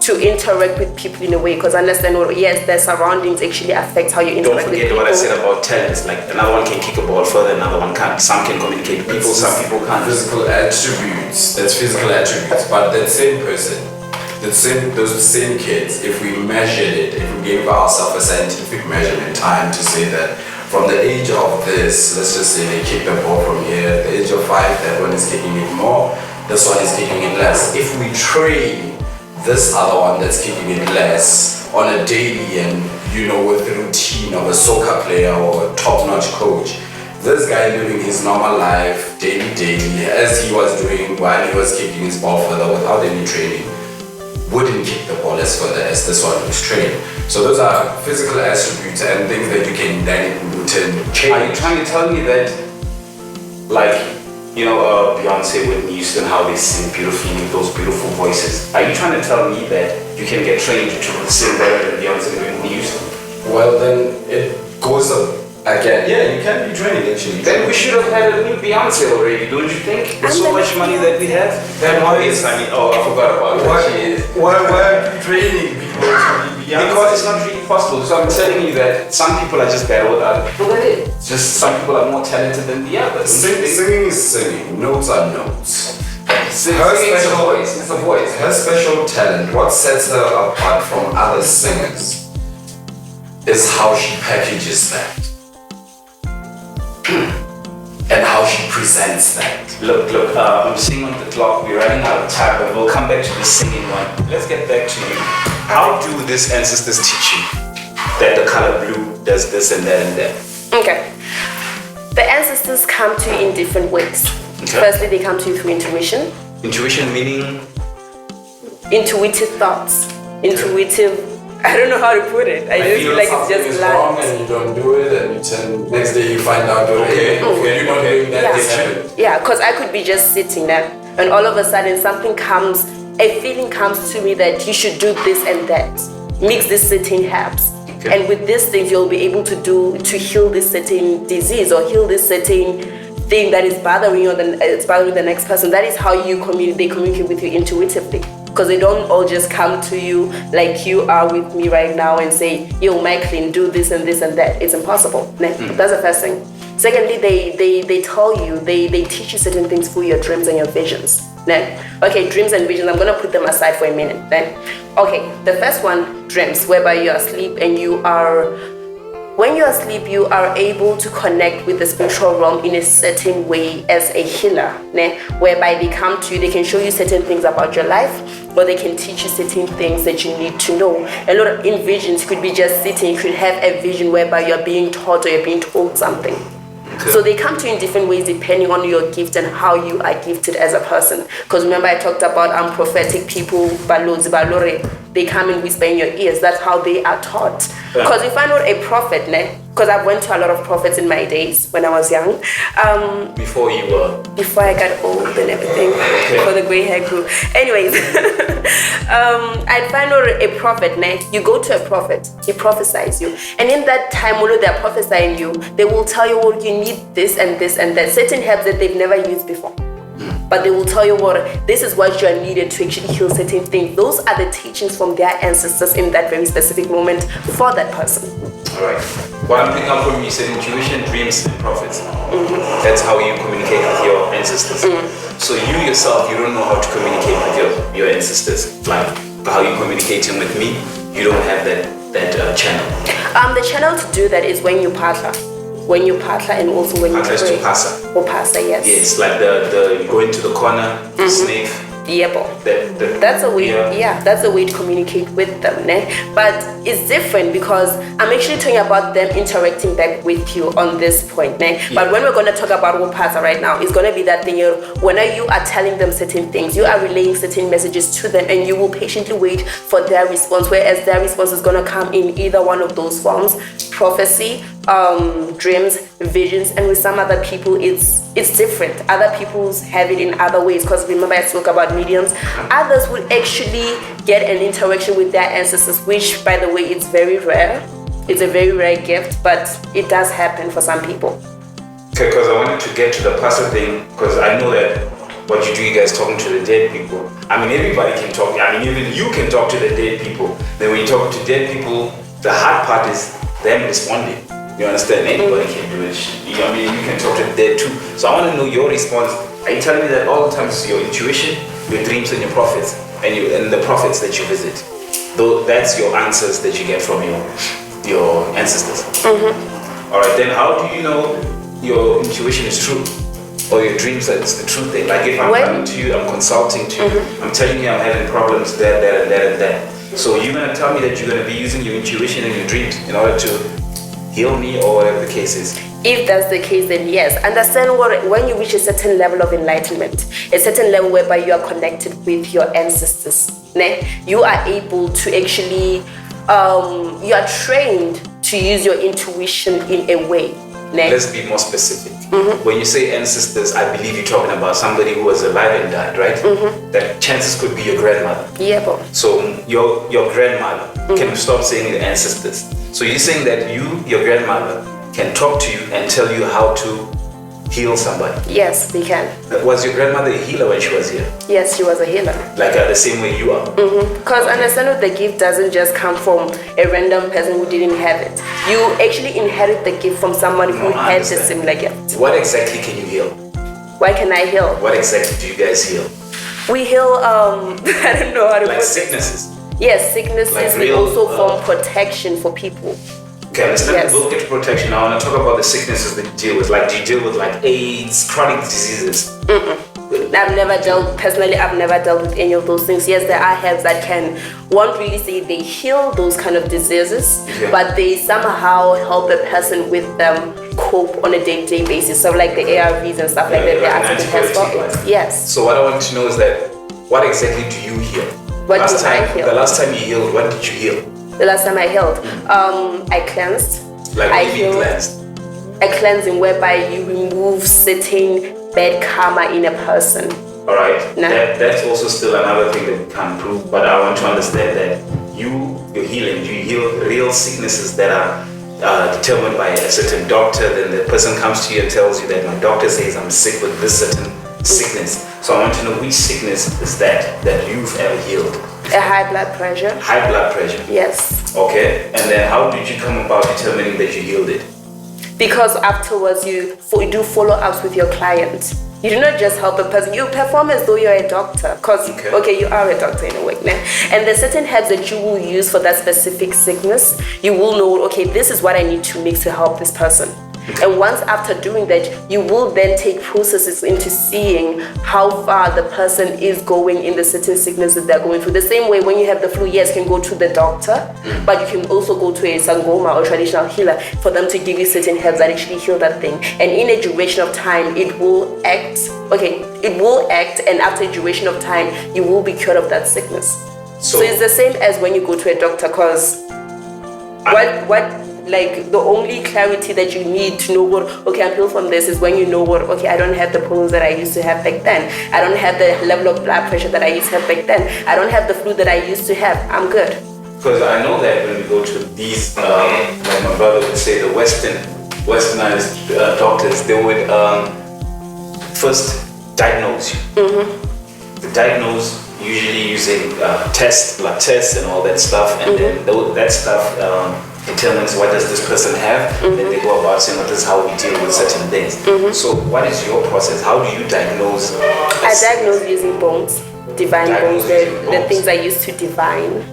to interact with people in a way, because understand what, yes, their surroundings actually affect how you Don't interact with forget people. what I said about talents. Like another one can kick a ball further, another one can't. Some can communicate with people, some people can't. Physical attributes. That's physical attributes. But that same person, those same kids, if we measured it, if we gave ourselves a scientific measurement time to say that from the age of this, let's just say they kick the ball from here, at the age of 5, that one is kicking it more, this one is kicking it less. If we train this other one that's kicking it less on a daily and with the routine of a soccer player or a top-notch coach, this guy living his normal life daily as he was doing while he was kicking his ball further without any training wouldn't kick the ball as further as this one who's trained. So those are physical attributes and things that you can then change. Are you trying to tell me that, like, Beyonce, Whitney Houston, how they sing beautifully with those beautiful voices? Are you trying to tell me that you can get trained to sing better than Beyonce and Whitney Houston? Well, then it goes up again. Yeah, you can be trained actually. Then we should have had a new Beyonce already, don't you think? With so much money that we have. Then why is I forgot about that. Why are you training people to be Beyonce? Because it's not really possible. So I'm telling you that some people are just better with other people than it. Just some people are more talented than the others. Singing is singing. Notes are notes. Singing is a voice. It's a voice. Her special talent, what sets her apart from other singers, is how she packages that. And how she represents that. Look, I'm seeing on the clock, we're running out of time, but we'll come back to the singing one. Let's get back to you. How do these ancestors teach you that the color blue does this and that and that? Okay. The ancestors come to you in different ways. Okay. Firstly, they come to you through intuition. Intuition meaning? Intuitive thoughts. Intuitive, I don't know how to put it. I just feel like it's just wrong blind. and you don't do it, and you next day you find out, you're not doing that. Yeah, because I could be just sitting there and all of a sudden something comes, a feeling comes to me that you should do this and that. Mix this certain herbs. Okay. And with these things you'll be able to heal this certain disease or heal this certain thing that is bothering you or it's bothering the next person. That is how they communicate with you intuitively. Because they don't all just come to you like you are with me right now and say, yo, Michaelin, do this and this and that. It's impossible. That's the first thing. Secondly, they tell you, they teach you certain things through your dreams and your visions. Okay, dreams and visions, I'm gonna put them aside for a minute. Okay, the first one, dreams, whereby you are asleep and when you are asleep, you are able to connect with the spiritual realm in a certain way as a healer, whereby they come to you, they can show you certain things about your life, or they can teach you certain things that you need to know. A lot of in visions could be just sitting, you could have a vision whereby you're being taught or you're being told something. Okay. So they come to you in different ways depending on your gift and how you are gifted as a person. Because remember I talked about prophetic people, they come and whisper in your ears. That's how they are taught. Because if I'm not a prophet, because I went to a lot of prophets in my days when I was young. Before you were? Before I got old and everything. Okay. Before the gray hair grew. Anyways, I'd find out a prophet, you go to a prophet, he prophesies you. And in that time, when they're prophesying you, they will tell you, well, you need this and this and that. Certain herbs that they've never used before. But they will tell you this is what you are needed to actually heal certain things. Those are the teachings from their ancestors in that very specific moment for that person. Alright. What I'm picking up from you said intuition, dreams, and prophets. That's how you communicate with your ancestors. So you yourself, you don't know how to communicate with your ancestors. Like how you're communicating with me, you don't have that channel. The channel to do that is when you partner. When you partner and also when you pray. To passa. Or passa, yes. Yes, like you go into the corner, snake. That's a way. That's a way to communicate with them, But it's different because I'm actually talking about them interacting back with you on this point, But when we're going to talk about Wopasa right now, it's going to be that thing when you are telling them certain things, you are relaying certain messages to them, and you will patiently wait for their response. Whereas their response is going to come in either one of those forms: prophecy, dreams, visions, and with some other people it's different. Other people's have it in other ways, because remember I spoke about mediums. Others would actually get an interaction with their ancestors, which by the way it's very rare. It's a very rare gift, but it does happen for some people. Okay, because I wanted to get to the pastor thing, because I know that what you do, you guys talking to the dead people. I mean, everybody can talk. I mean, even you can talk to the dead people. Then when you talk to dead people, the hard part is them responding. You understand? Anybody can do it. I mean, you can talk to the dead too. So I want to know your response. Are you telling me that all the time it's your intuition, your dreams, and your prophets, and the prophets that you visit? Though that's your answers that you get from your ancestors. All right. Then how do you know your intuition is true, or your dreams that it's the truth thing? Like if I'm coming to you, I'm consulting to you, I'm telling you I'm having problems there, and there. So you're gonna tell me that you're gonna be using your intuition and your dreams in order to heal me, or whatever the case is? If that's the case, then yes. Understand when you reach a certain level of enlightenment, a certain level whereby you are connected with your ancestors, you are able to actually, you are trained to use your intuition in a way. Let's be more specific. When you say ancestors, I believe you're talking about somebody who was alive and died, right? That chances could be your grandmother. So your grandmother, can you stop saying the ancestors? So you're saying that your grandmother, can talk to you and tell you how to heal somebody? Yes, they can. Was your grandmother a healer when she was here? Yes, she was a healer. Like the same way you are? Because understand that the gift doesn't just come from a random person who didn't have it. You actually inherit the gift from somebody who had a similar gift. What exactly can you heal? Why can I heal? What exactly do you guys heal? We heal, I don't know how to put it. Like sicknesses? Yes, sicknesses. Like we also form protection for people. Okay, let's Yes. we'll get to protection now. I want to talk about the sicknesses that you deal with. Like, do you deal with like AIDS, chronic diseases? I've never dealt with any of those things. Yes, there are herbs that won't really say they heal those kind of diseases, but they somehow help a person with them cope on a day-to-day basis. So like the ARVs and stuff like that, they are certain herbs for it. Yes. So what I want to know is that, what exactly do you heal? What do I heal? The last time you healed, what did you heal? The last time I healed, I cleansed. Like, what do you mean cleansed? A cleansing whereby you remove certain bad karma in a person. All right. No. That's also still another thing that we can't prove. But I want to understand that you're healing. You heal real sicknesses that are determined by a certain doctor. Then the person comes to you and tells you that my doctor says I'm sick with this certain sickness. So I want to know, which sickness is that you've ever healed? A high blood pressure. High blood pressure. Yes. Okay. And then how did you come about determining that you healed it? Because afterwards you do follow-ups with your client. You do not just help a person, you perform as though you're a doctor. Because, okay, you are a doctor in a way, now. And there's certain herbs that you will use for that specific sickness. You will know, okay, this is what I need to mix to help this person. And once after doing that, you will then take processes into seeing how far the person is going in the certain sickness that they're going through. The same way when you have the flu, yes, you can go to the doctor, but you can also go to a sangoma or traditional healer for them to give you certain herbs that actually heal that thing. And in a duration of time, it will act, and after a duration of time, you will be cured of that sickness. So it's the same as when you go to a doctor, because like the only clarity that you need to know what, okay, I'm healed from this, is when you know what, okay, I don't have the problems that I used to have back then. I don't have the level of blood pressure that I used to have back then. I don't have the flu that I used to have. I'm good. Because I know that when we go to these, like my brother would say, the westernized doctors, they would first diagnose you. They diagnose usually using blood tests and all that stuff, and then that stuff determines what does this person have, then they go about saying, well, this is how we deal with certain things. So what is your process? How do you diagnose? I diagnose using bones, divine bones, the things I used to divine.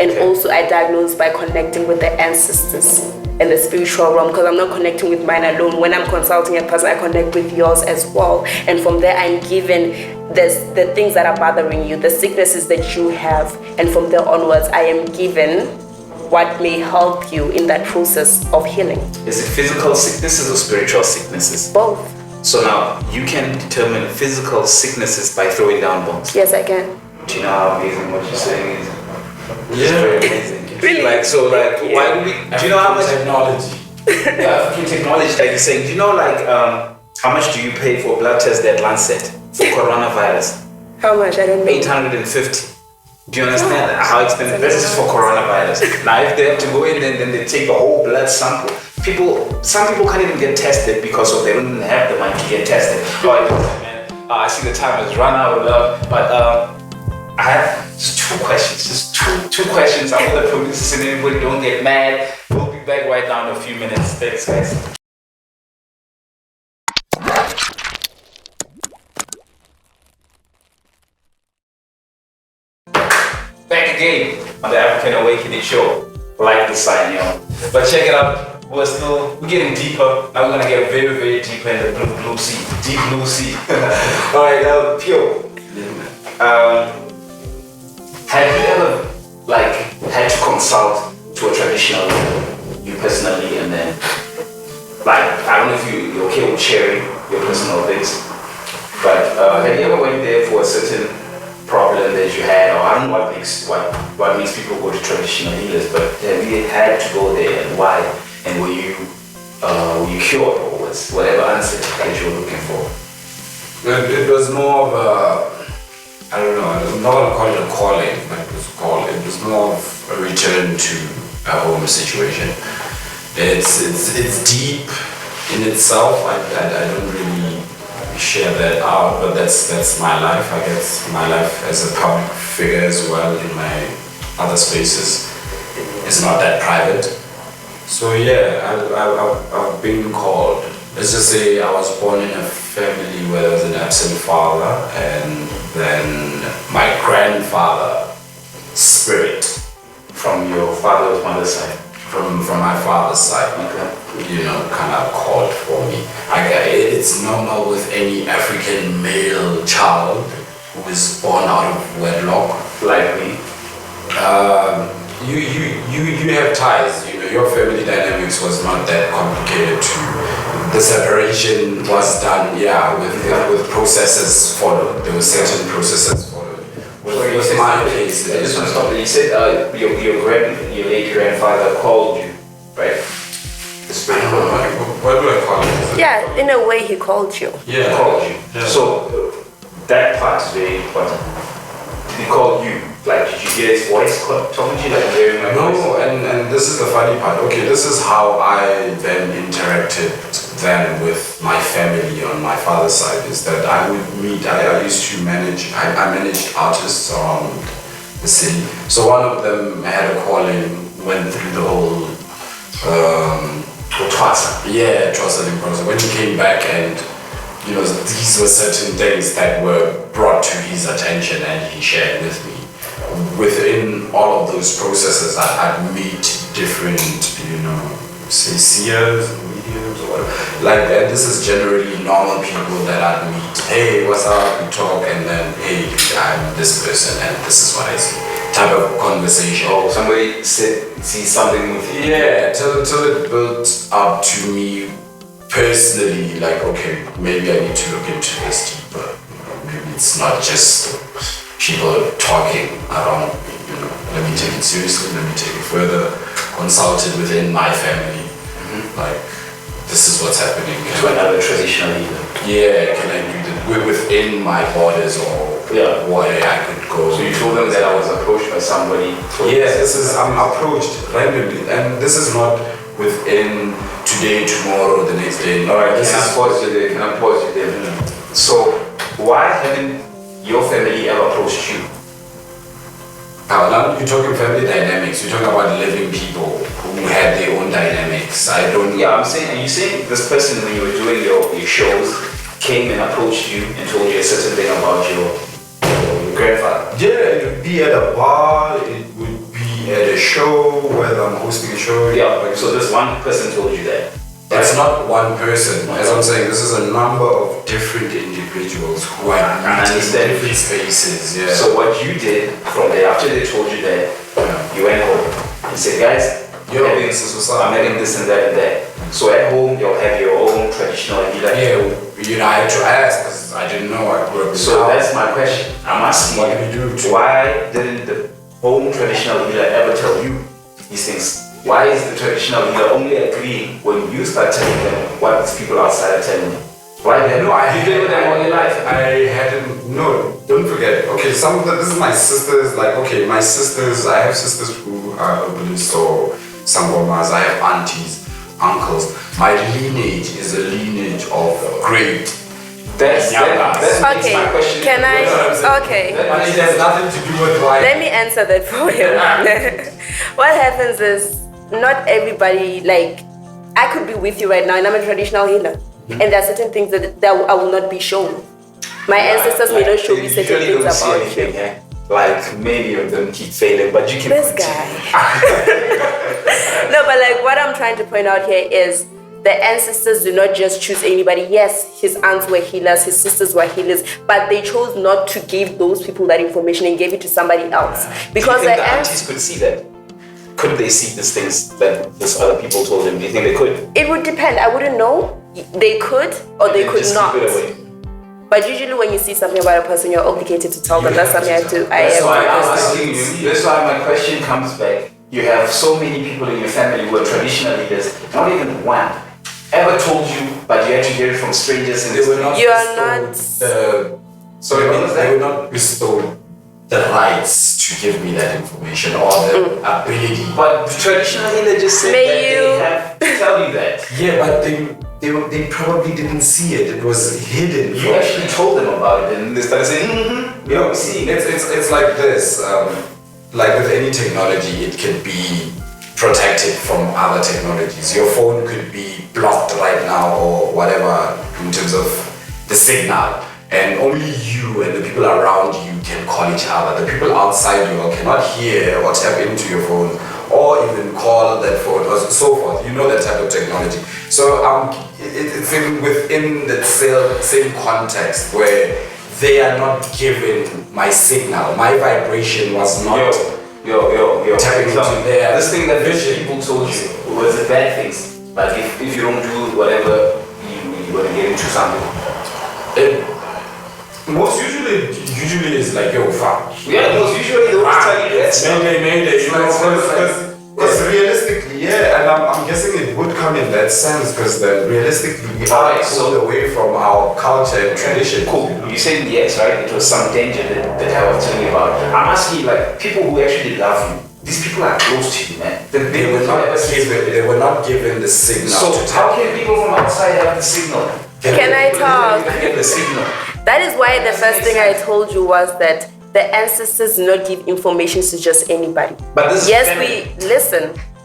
And also I diagnose by connecting with the ancestors and the spiritual realm, because I'm not connecting with mine alone. When I'm consulting a person, I connect with yours as well. And from there, I'm given the things that are bothering you, the sicknesses that you have. And from there onwards, I am given what may help you in that process of healing. Is it physical sicknesses or spiritual sicknesses? Both. So now, you can determine physical sicknesses by throwing down bones? Yes, I can. Do you know how amazing what you're saying is? Yeah. Very amazing. Really? Why do we, do you know how much technology? African technology, like you're saying, do you know how much do you pay for a blood test at Lancet for coronavirus? How much? I don't know. 850. Do you understand how expensive? This is for coronavirus. Now, if they have to go in and then they take the whole blood sample, some people can't even get tested because they don't even have the money to get tested. But I see the time has run out, but I have just two questions. Two questions. I'm gonna produce and everybody don't get mad. We'll be back right now in a few minutes. Thanks, guys. Back again on the African Awakening show. Like the sign, But check it out. We're getting deeper. Now we're gonna get very, very deep in the blue sea. Deep blue sea. Alright, Pio. Have you ever had to consult to a traditional level, you personally, and then I don't know if you're okay with sharing your personal things, but have you ever went there for a certain problem that you had, or I don't know what makes people go to traditional healers, but have you had to go there, and why? And were you cured, or was whatever answer that you were looking for? It was more of a, I don't know, I'm not gonna call it a calling, but it was more of a return to a home situation. It's deep in itself. I don't really share that out, but that's my life. I guess my life as a public figure as well in my other spaces is not that private. So yeah, I've been called. Let's just say I was born in a family where there was an absent father, and then my grandfather spirit From your father's mother's side? from my father's side. You know, kind of called for me. It's normal with any African male child who is born out of wedlock, like me. You have ties. You know, your family dynamics was not that complicated. The separation was done, with processes followed. There were certain processes followed. With my case, I just want to stop. You said your late grandfather called you, right? What do I call it? Yeah, in a way he called you. Yeah. He called you. Yeah. So that part is very important. Did he call you? Like, did you hear his voice talking to you, like hearing my voice? No, and this is the funny part. Okay, this is how I then interacted then with my family on my father's side, is that I would meet, I used to manage, I managed artists around the city. So one of them had a calling, went through the whole Ultrasound process. When he came back, and you know, these were certain things that were brought to his attention and he shared with me. Within all of those processes, I'd meet different, you know, say seers, mediums, or whatever. Like that, this is generally normal people that I'd meet. Hey, what's up? We talk, and then, hey, I'm this person, and this is what I see. Type of conversation. Oh, somebody sees something with you. Yeah, till it built up to me personally, like, okay, maybe I need to look into this deeper. Maybe it's not just people talking around me, you know. Let me take it seriously, let me take it further. Consulted within my family. Like, this is what's happening. To another traditional leader. Yeah, can I do that within my borders, or where I could go? So you told them that I was approached by somebody? Yes, I'm approached randomly, and this is not within today, tomorrow, the next day. Alright, can I pause you there? So, why haven't your family ever approached you? Now you're talking family dynamics, you're talking about living people who had their own dynamics. I don't... Yeah, I'm saying, are you saying this person, when you were doing your shows, came and approached you and told you a certain thing about your grandfather? Yeah, it would be at a bar, it would be at a show, whether I'm hosting a show. Yeah, so this one person told you that? It's not one person. As I'm saying, this is a number of different individuals who are in different spaces. Yeah. So what you did from there, after they told you that, you went home and said, guys, I'm having this and that and that. So at home, you'll have your own traditional healer. Yeah, you know, I had to ask because I didn't know. I grew up in So that's my question. I'm asking what did you do? Why didn't the home traditional healer ever tell you these things? Why is the traditional healer only agreeing when you start telling them what these people outside are telling you? Why did you did with them all your life? I hadn't, no, don't forget. Okay, this is my sisters, like, okay, my sisters, I have sisters who are herbalists or sangomas, I have aunties, uncles. My lineage is a lineage of great. That's Okay, my question. can I? Okay. But it has nothing to do with why. Let me answer that for you. What happens is, not everybody, like, I could be with you right now and I'm a traditional healer. And there are certain things that I will not be shown. My ancestors may not show me certain things about you. Yeah? Like, many of them keep failing, but you keep This guy. No, but like what I'm trying to point out here is the ancestors do not just choose anybody. Yes, his aunts were healers, his sisters were healers, but they chose not to give those people that information and gave it to somebody else. Because do you think the aunties could see that? Could they see these things that these other people told them? Do you think they could? It would depend. I wouldn't know. They could or they could just not. keep it away. But usually when you see something about a person, you're obligated to tell them. That's something I have to. That's why I'm asking you. That's why my question comes back. You have so many people in your family who are traditional leaders. Not even one ever told you, but you had to hear it from strangers. And They were not. You are not. Sorry, what was that? They were not bestowed the rights to give me that information or the ability. But the traditional healer just said that they have to tell you that. Yeah, but they probably didn't see it. It was hidden. You actually told them about it, and they started saying, yeah, we see. It's like this. Like with any technology, it can be protected from other technologies. Your phone could be blocked right now or whatever in terms of the signal, and only you and the people around you can call each other. The people outside you cannot hear or tap into your phone or even call that phone, or so forth. You know that type of technology. So it's within the same context where they are not given my signal. My vibration was not tapping into their this thing that vision. people told you was the bad things. Like if you don't do whatever, you're gonna get into something. Most usually is like, yo, fuck. Yeah, most usually they always tell you that. Mayday, you know, because realistically, yeah, and I'm guessing it would come in that sense, because then realistically we are pulled away from our culture and tradition. Cool. You said yes, right? It was some danger that I was telling you about. I'm asking, like, people who actually love you. These people are close to you, man. They were not given the signal. So how can people from outside have the signal? Can I talk? Get the signal. That is why the first thing I told you was that the ancestors do not give information to just anybody. But this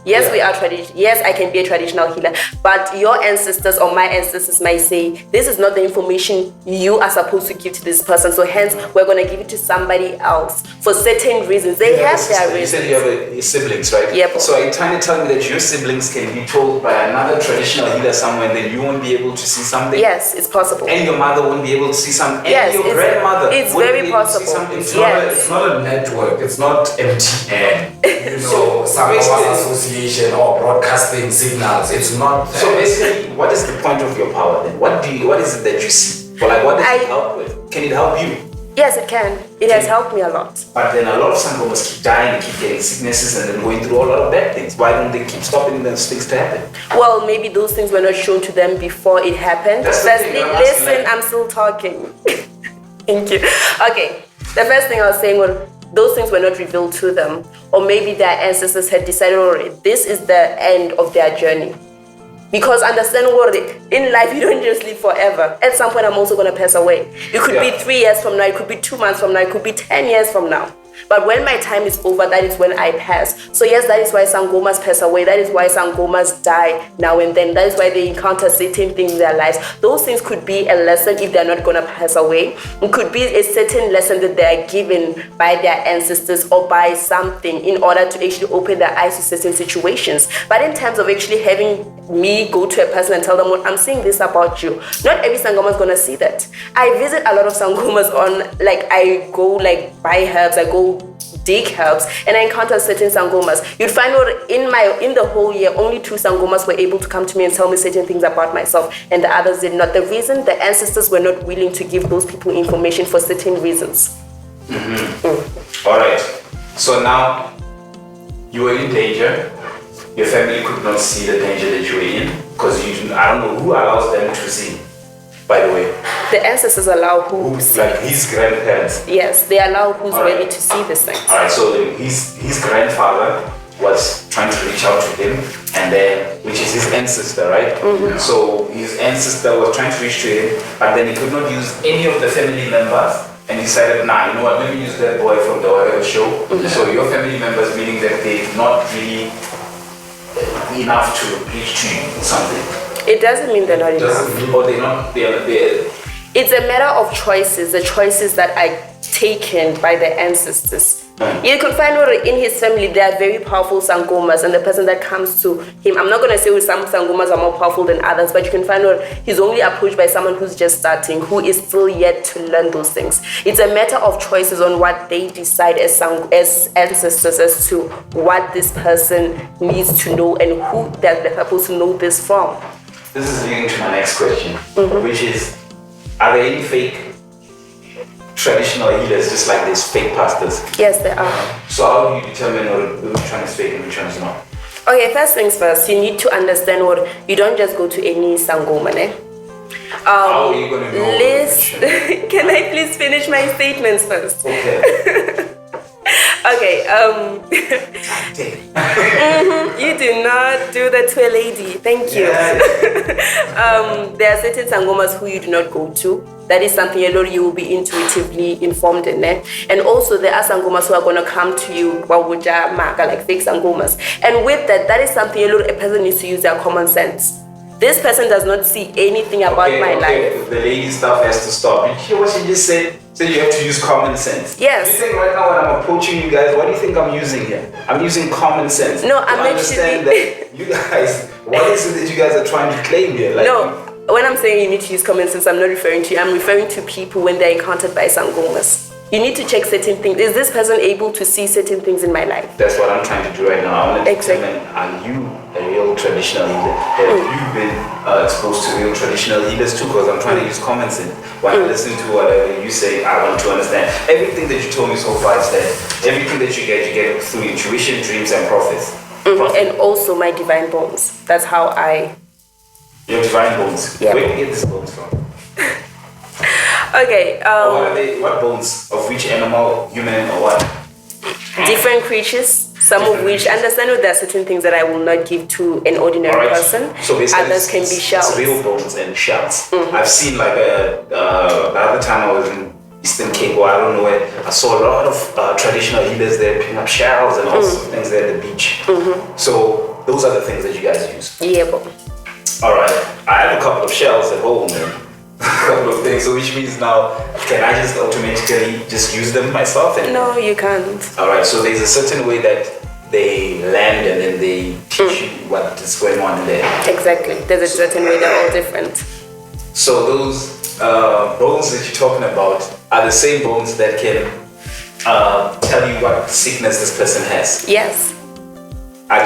Yes, we are traditional. Yes, I can be a traditional healer. But your ancestors or my ancestors might say, this is not the information you are supposed to give to this person. So hence, we're going to give it to somebody else for certain reasons. They have their reasons. You said you have siblings, right? Yep. So are you trying to tell me that your siblings can be told by another traditional healer somewhere and then you won't be able to see something? Yes, it's possible. And your mother won't be able to see something? Yes, and your grandmother it's won't very be able to see possible. something? It's not a network. It's not MTN. You know, some association or broadcasting signals. It's not. So basically, what is the point of your power then? What is it that you see? Or like, what does it help with? Can it help you? Yes, it can. It has helped me a lot. But then a lot of sangomas keep dying and keep getting sicknesses and then going through a lot of bad things. Why don't they keep stopping those things to happen? Well, maybe those things were not shown to them before it happened. That's the thing, Listen, I'm still talking. Thank you. Okay, the first thing I was saying was those things were not revealed to them. Or maybe their ancestors had decided already, this is the end of their journey. Because understand what in life you don't just live forever. At some point I'm also going to pass away. It could be 3 years from now, it could be 2 months from now, it could be 10 years from now. But when my time is over, that is when I pass. So yes, that is why sangomas pass away. That is why sangomas die now and then. That is why they encounter certain things in their lives. Those things could be a lesson if they're not going to pass away. It could be a certain lesson that they are given by their ancestors or by something in order to actually open their eyes to certain situations. But in terms of actually having me go to a person and tell them, what I'm seeing this about you, not every sangoma is going to see that. I visit a lot of sangomas on, like, I go like buy herbs, I go dig herbs, and I encounter certain sangomas. You'd find out in the whole year, only 2 sangomas were able to come to me and tell me certain things about myself, and the others did not. The reason the ancestors were not willing to give those people information for certain reasons. All right. So now you were in danger. Your family could not see the danger that you were in because I don't know who allows them to see. By the way, the ancestors allow who? Like his grandparents. Yes, they allow who's ready to see this thing. All right. So his grandfather was trying to reach out to him, and then which is his ancestor, right? Mm-hmm. So his ancestor was trying to reach to him, but then he could not use any of the family members, and he decided, nah, you know what? Let me use that boy from the whatever show. Mm-hmm. So your family members, meaning that they're not really enough to reach to you something. It doesn't mean they're not enough. Or they're not. They're. It's a matter of choices. The choices that are taken by the ancestors. You can find out in his family there are very powerful sangomas, and the person that comes to him, I'm not going to say some sangomas are more powerful than others, but you can find out he's only approached by someone who's just starting, who is still yet to learn those things. It's a matter of choices on what they decide as ancestors as to what this person needs to know and who they're supposed to know this from. This is leading to my next question, which is, are there any fake traditional healers just like these fake pastors? Yes, there are. So how do you determine which one is fake and which one is not? Okay, first things first, you need to understand what you don't just go to any sangoma. How are you going to know? Can I please finish my statements first? Okay. Okay, you do not do that to a lady. Thank you. There are certain sangomas who you do not go to. That is something you will be intuitively informed in. And also there are sangomas who are going to come to you, like fake sangomas. And with that is something a person needs to use their common sense. this person does not see anything about my life. The lady stuff has to stop. You hear what she just said? So you have to use common sense. Yes. You think right now when I'm approaching you guys, what do you think I'm using here? I'm using common sense. No, I'm understand actually... that you guys, what is it that you guys are trying to claim here? Like, no, when I'm saying you need to use common sense, I'm not referring to you. I'm referring to people when they're encountered by sangomas. You need to check certain things. Is this person able to see certain things in my life? That's what I'm trying to do right now. I want to determine, are you a real traditional healer? Have you been exposed to real traditional healers too? Because I'm trying to use common sense. When I listen to whatever you say, I want to understand. Everything that you told me so far is that everything that you get through intuition, dreams, and prophets. And also my divine bones. That's how I... Your divine bones? Yeah. Where do you get these bones from? Okay. What are they? What bones? Of which animal, human, or what? Different creatures. Some of which, understand that there are certain things that I will not give to an ordinary person. So basically, others can be shells. It's real bones and shells. I've seen like the other time I was in Eastern Cape, or I don't know where, I saw a lot of traditional healers there picking up shells and all sorts of things there at the beach. So those are the things that you guys use. Yeah, but... All right, I have a couple of shells at home, man. A couple of things, so which means now, can I just automatically just use them myself? No, you can't. All right, so there's a certain way that they land and then they teach you what is going on in there. Exactly, there's a certain way, they're all different. So those bones that you're talking about are the same bones that can tell you what sickness this person has? Yes.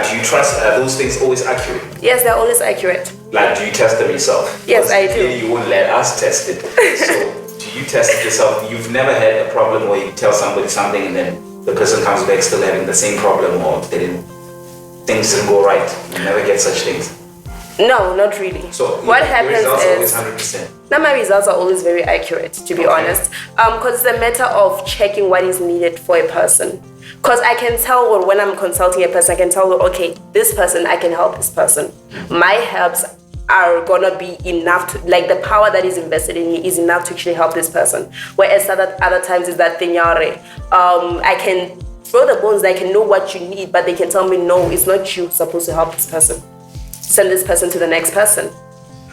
Do you trust, are those things always accurate? Yes, they're always accurate. Like, do you test them yourself? Yes, I do. You won't let us test it. So, do you test it yourself? You've never had a problem where you tell somebody something and then the person comes back still having the same problem, or things didn't go right? You never get such things? No, not really. So, what happens results is... are always 100%. Now my results are always very accurate, to be honest. Because it's a matter of checking what is needed for a person. Because I can tell, or when I'm consulting a person, I can tell, okay, this person, I can help this person. My helps are gonna be enough to, like, the power that is invested in me is enough to actually help this person. Whereas other times is that TeyArtz. I can throw the bones, I can know what you need, but they can tell me, no, it's not you supposed to help this person. Send this person to the next person.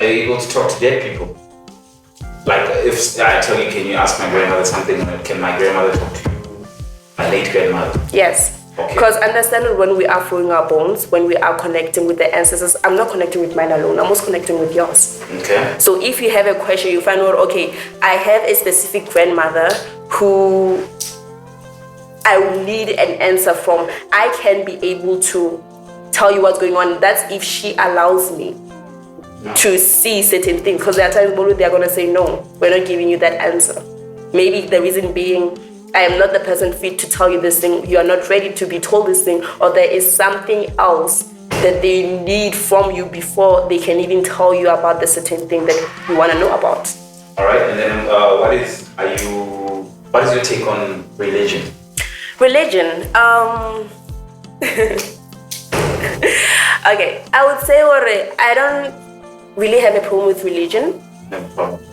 Are you able to talk to dead people? Like, if I tell you, can you ask my grandmother something? Can my grandmother talk to you? My late grandmother? Yes. Because understand when we are throwing our bones, when we are connecting with the ancestors, I'm not connecting with mine alone, I'm also connecting with yours. Okay. So if you have a question, you find out, okay, I have a specific grandmother who I will need an answer from. I can be able to tell you what's going on. That's if she allows me to see certain things. Because there are times when they're going to say, no, we're not giving you that answer. Maybe the reason being, I am not the person fit to tell you this thing, you are not ready to be told this thing, or there is something else that they need from you before they can even tell you about the certain thing that you want to know about. All right, and then what is your take on religion? Religion, okay, I would say, I don't really have a problem with religion.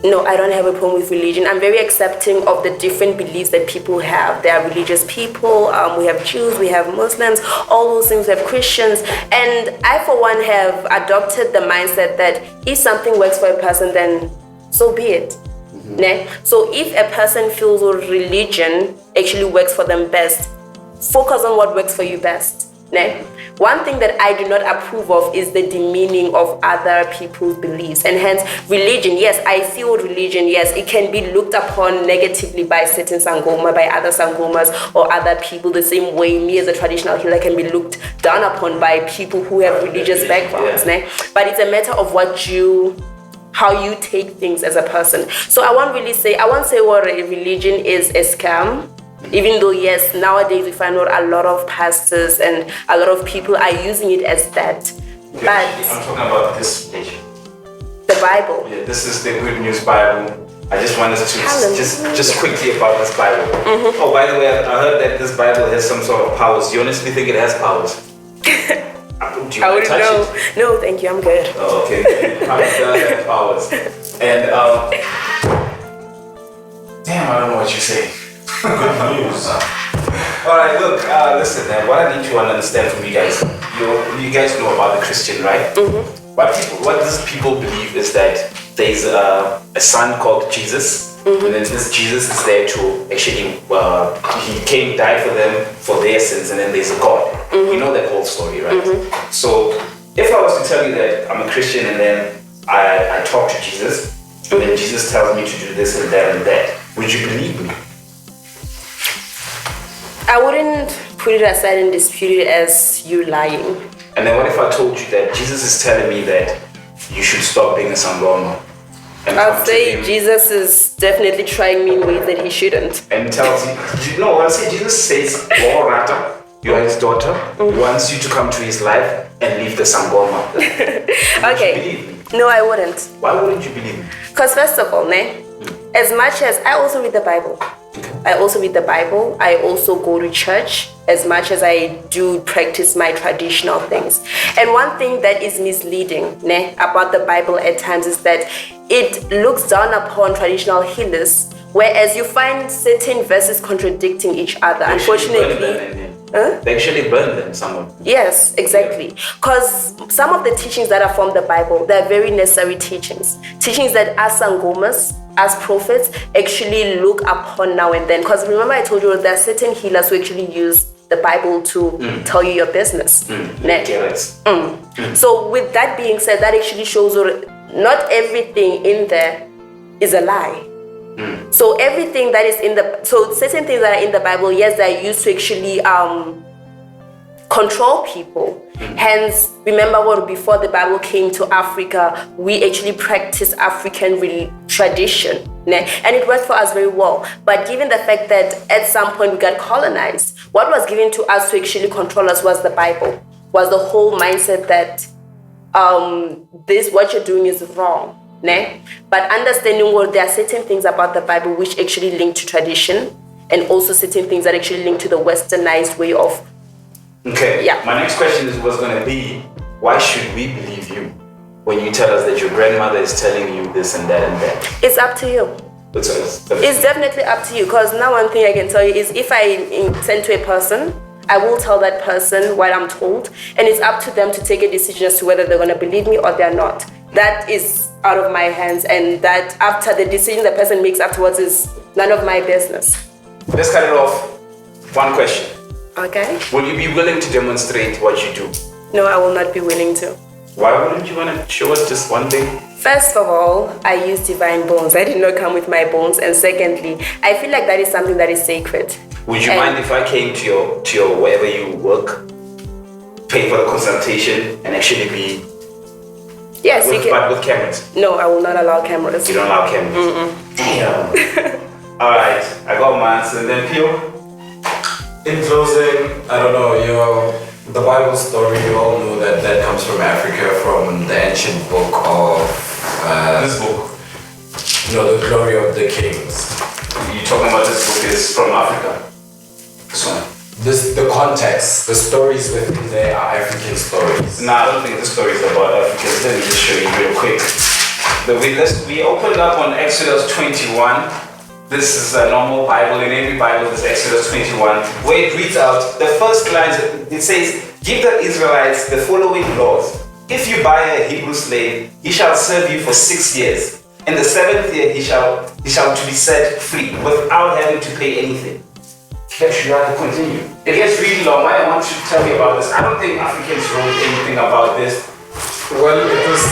No, I don't have a problem with religion. I'm very accepting of the different beliefs that people have. There are religious people, we have Jews, we have Muslims, all those things, we have Christians. And I, for one, have adopted the mindset that if something works for a person, then so be it. So if a person feels religion actually works for them best, focus on what works for you best. One thing that I do not approve of is the demeaning of other people's beliefs, and hence religion. Yes, I feel religion, yes, it can be looked upon negatively by certain Sangoma, by other Sangomas or other people, the same way me as a traditional healer can be looked down upon by people who have religious backgrounds. But it's a matter of how you take things as a person. So I won't say what religion is a scam. Even though, yes, nowadays we find out a lot of pastors and a lot of people are using it as that. Okay, but I'm talking about this page. The Bible. Yeah, this is the Good News Bible. I just wanted to just quickly about this Bible. Oh, by the way, I heard that this Bible has some sort of powers. You honestly think it has powers? Do you I wouldn't know. It? No, thank you, I'm good. Oh, okay. It does have powers. And damn, I don't know what you say. Good news. Alright, look, listen, what I need to understand from you guys, you guys know about the Christian, right? what these people believe is that there's a son called Jesus, and then this Jesus is there to actually, he came, died for them, for their sins, and then there's a God. We know that whole story, right? So if I was to tell you that I'm a Christian and then I talk to Jesus, and then Jesus tells me to do this and that, would you believe me? I wouldn't put it aside and dispute it as you lying. And then what if I told you that Jesus is telling me that you should stop being a sangoma? I'd say Jesus is definitely trying me in ways that he shouldn't. And tells you, no, I'll say Jesus says, Rata, you are his daughter, wants you to come to his life and leave the sangoma. Okay. Would you believe me? No, I wouldn't. Why wouldn't you believe me? Because first of all, as much as I also read the Bible, I also go to church as much as I do practice my traditional things. And one thing that is misleading about the Bible at times is that it looks down upon traditional healers, whereas you find certain verses contradicting each other. Unfortunately, they actually burn them, some of them. Yes, exactly. Because some of the teachings that are from the Bible, they're very necessary teachings. Teachings that us sangomas, as prophets, actually look upon now and then. Because remember I told you there are certain healers who actually use the Bible to tell you your business. So with that being said, that actually shows not everything in there is a lie. So everything that is certain things that are in the Bible, yes, they're used to actually control people. Hence, remember what before the Bible came to Africa, we actually practiced African tradition. And it worked for us very well. But given the fact that at some point we got colonized, what was given to us to actually control us was the Bible, was the whole mindset that what you're doing is wrong. But understanding there are certain things about the Bible which actually link to tradition, and also certain things that actually link to the westernized way of. Okay. Yeah. My next question was going to be, why should we believe you when you tell us that your grandmother is telling you this and that and that? It's up to you. It's definitely up to you, because now one thing I can tell you is if I intend to a person, I will tell that person what I'm told, and it's up to them to take a decision as to whether they're going to believe me or they're not. That is out of my hands, and that after the decision the person makes afterwards is none of my business. Let's cut it off. One question. Okay. Will you be willing to demonstrate what you do? No, I will not be willing to. Why wouldn't you want to show us just one thing? First of all, I use divine bones. I did not come with my bones. And secondly, I feel like that is something that is sacred. Would you mind if I came to your wherever you work, pay for the consultation, and actually be? Yes, you can. But with cameras? No, I will not allow cameras. You don't allow cameras? Damn. All right, I got my answer. And then Pio? In closing, I don't know, the Bible story, you all know that comes from Africa, from the ancient book of... this book? No, the Glory of the Kings. You're talking about this book is from Africa? This one? The context, the stories within there are African stories. No, I don't think the story is about Africans. Let me just show you real quick. We opened up on Exodus 21. This is a normal Bible. In every Bible, there's Exodus 21, where it reads out the first lines. It says, "Give the Israelites the following laws. If you buy a Hebrew slave, he shall serve you for 6 years. In the 7th year, he shall to be set free without having to pay anything." Should I continue? It gets really long. I want to tell you about this. I don't think Africans wrote anything about this. Well, it was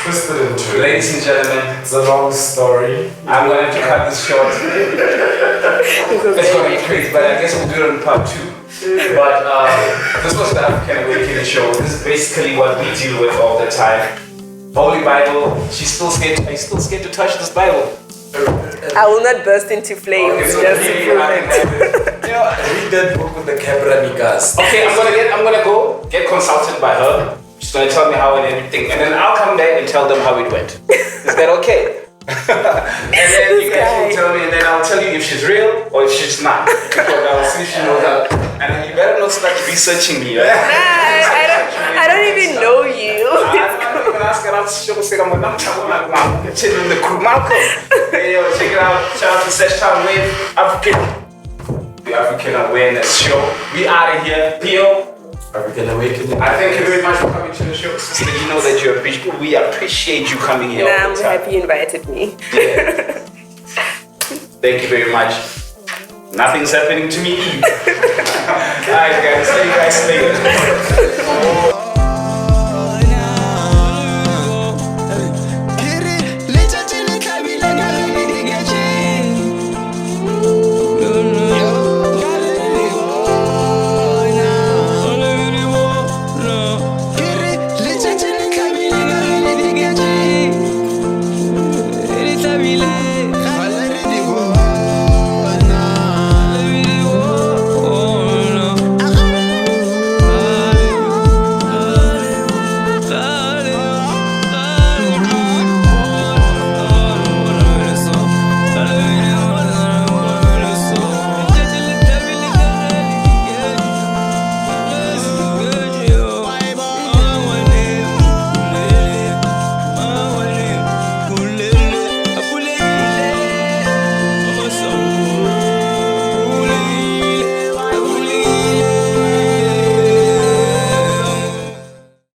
twisted into. Ladies and gentlemen, it's a long story. I'm going to cut this short. It's going to be crazy, but I guess we'll do it on part 2. But this was the African Awakening show. This is basically what we deal with all the time. Holy Bible. Are you still scared to touch this Bible? I will not burst into flames. Okay, so read that book with the camera, Nikas. Okay, I'm gonna go get consulted by her. She's gonna tell me how and everything, and then I'll come back and tell them how it went. Is that okay? And then you guys will tell me, and then I'll tell you if she's real or if she's not. Because I'll see if she knows that. And you better not start researching me. Right? I don't even know you. I'm gonna ask her. I'm chilling in the crew. Malcolm, hey, yo, check it out. Shout out to Sesh Time Wave, the African Awareness Show. We out of here. Pio, African Awakening. I thank you very much for coming to the show, sister. You know that we appreciate you coming here. And all the I'm time. happy you invited me. Yeah. Thank you very much. Nothing's happening to me either. Alright guys, see you guys later. Ele tá me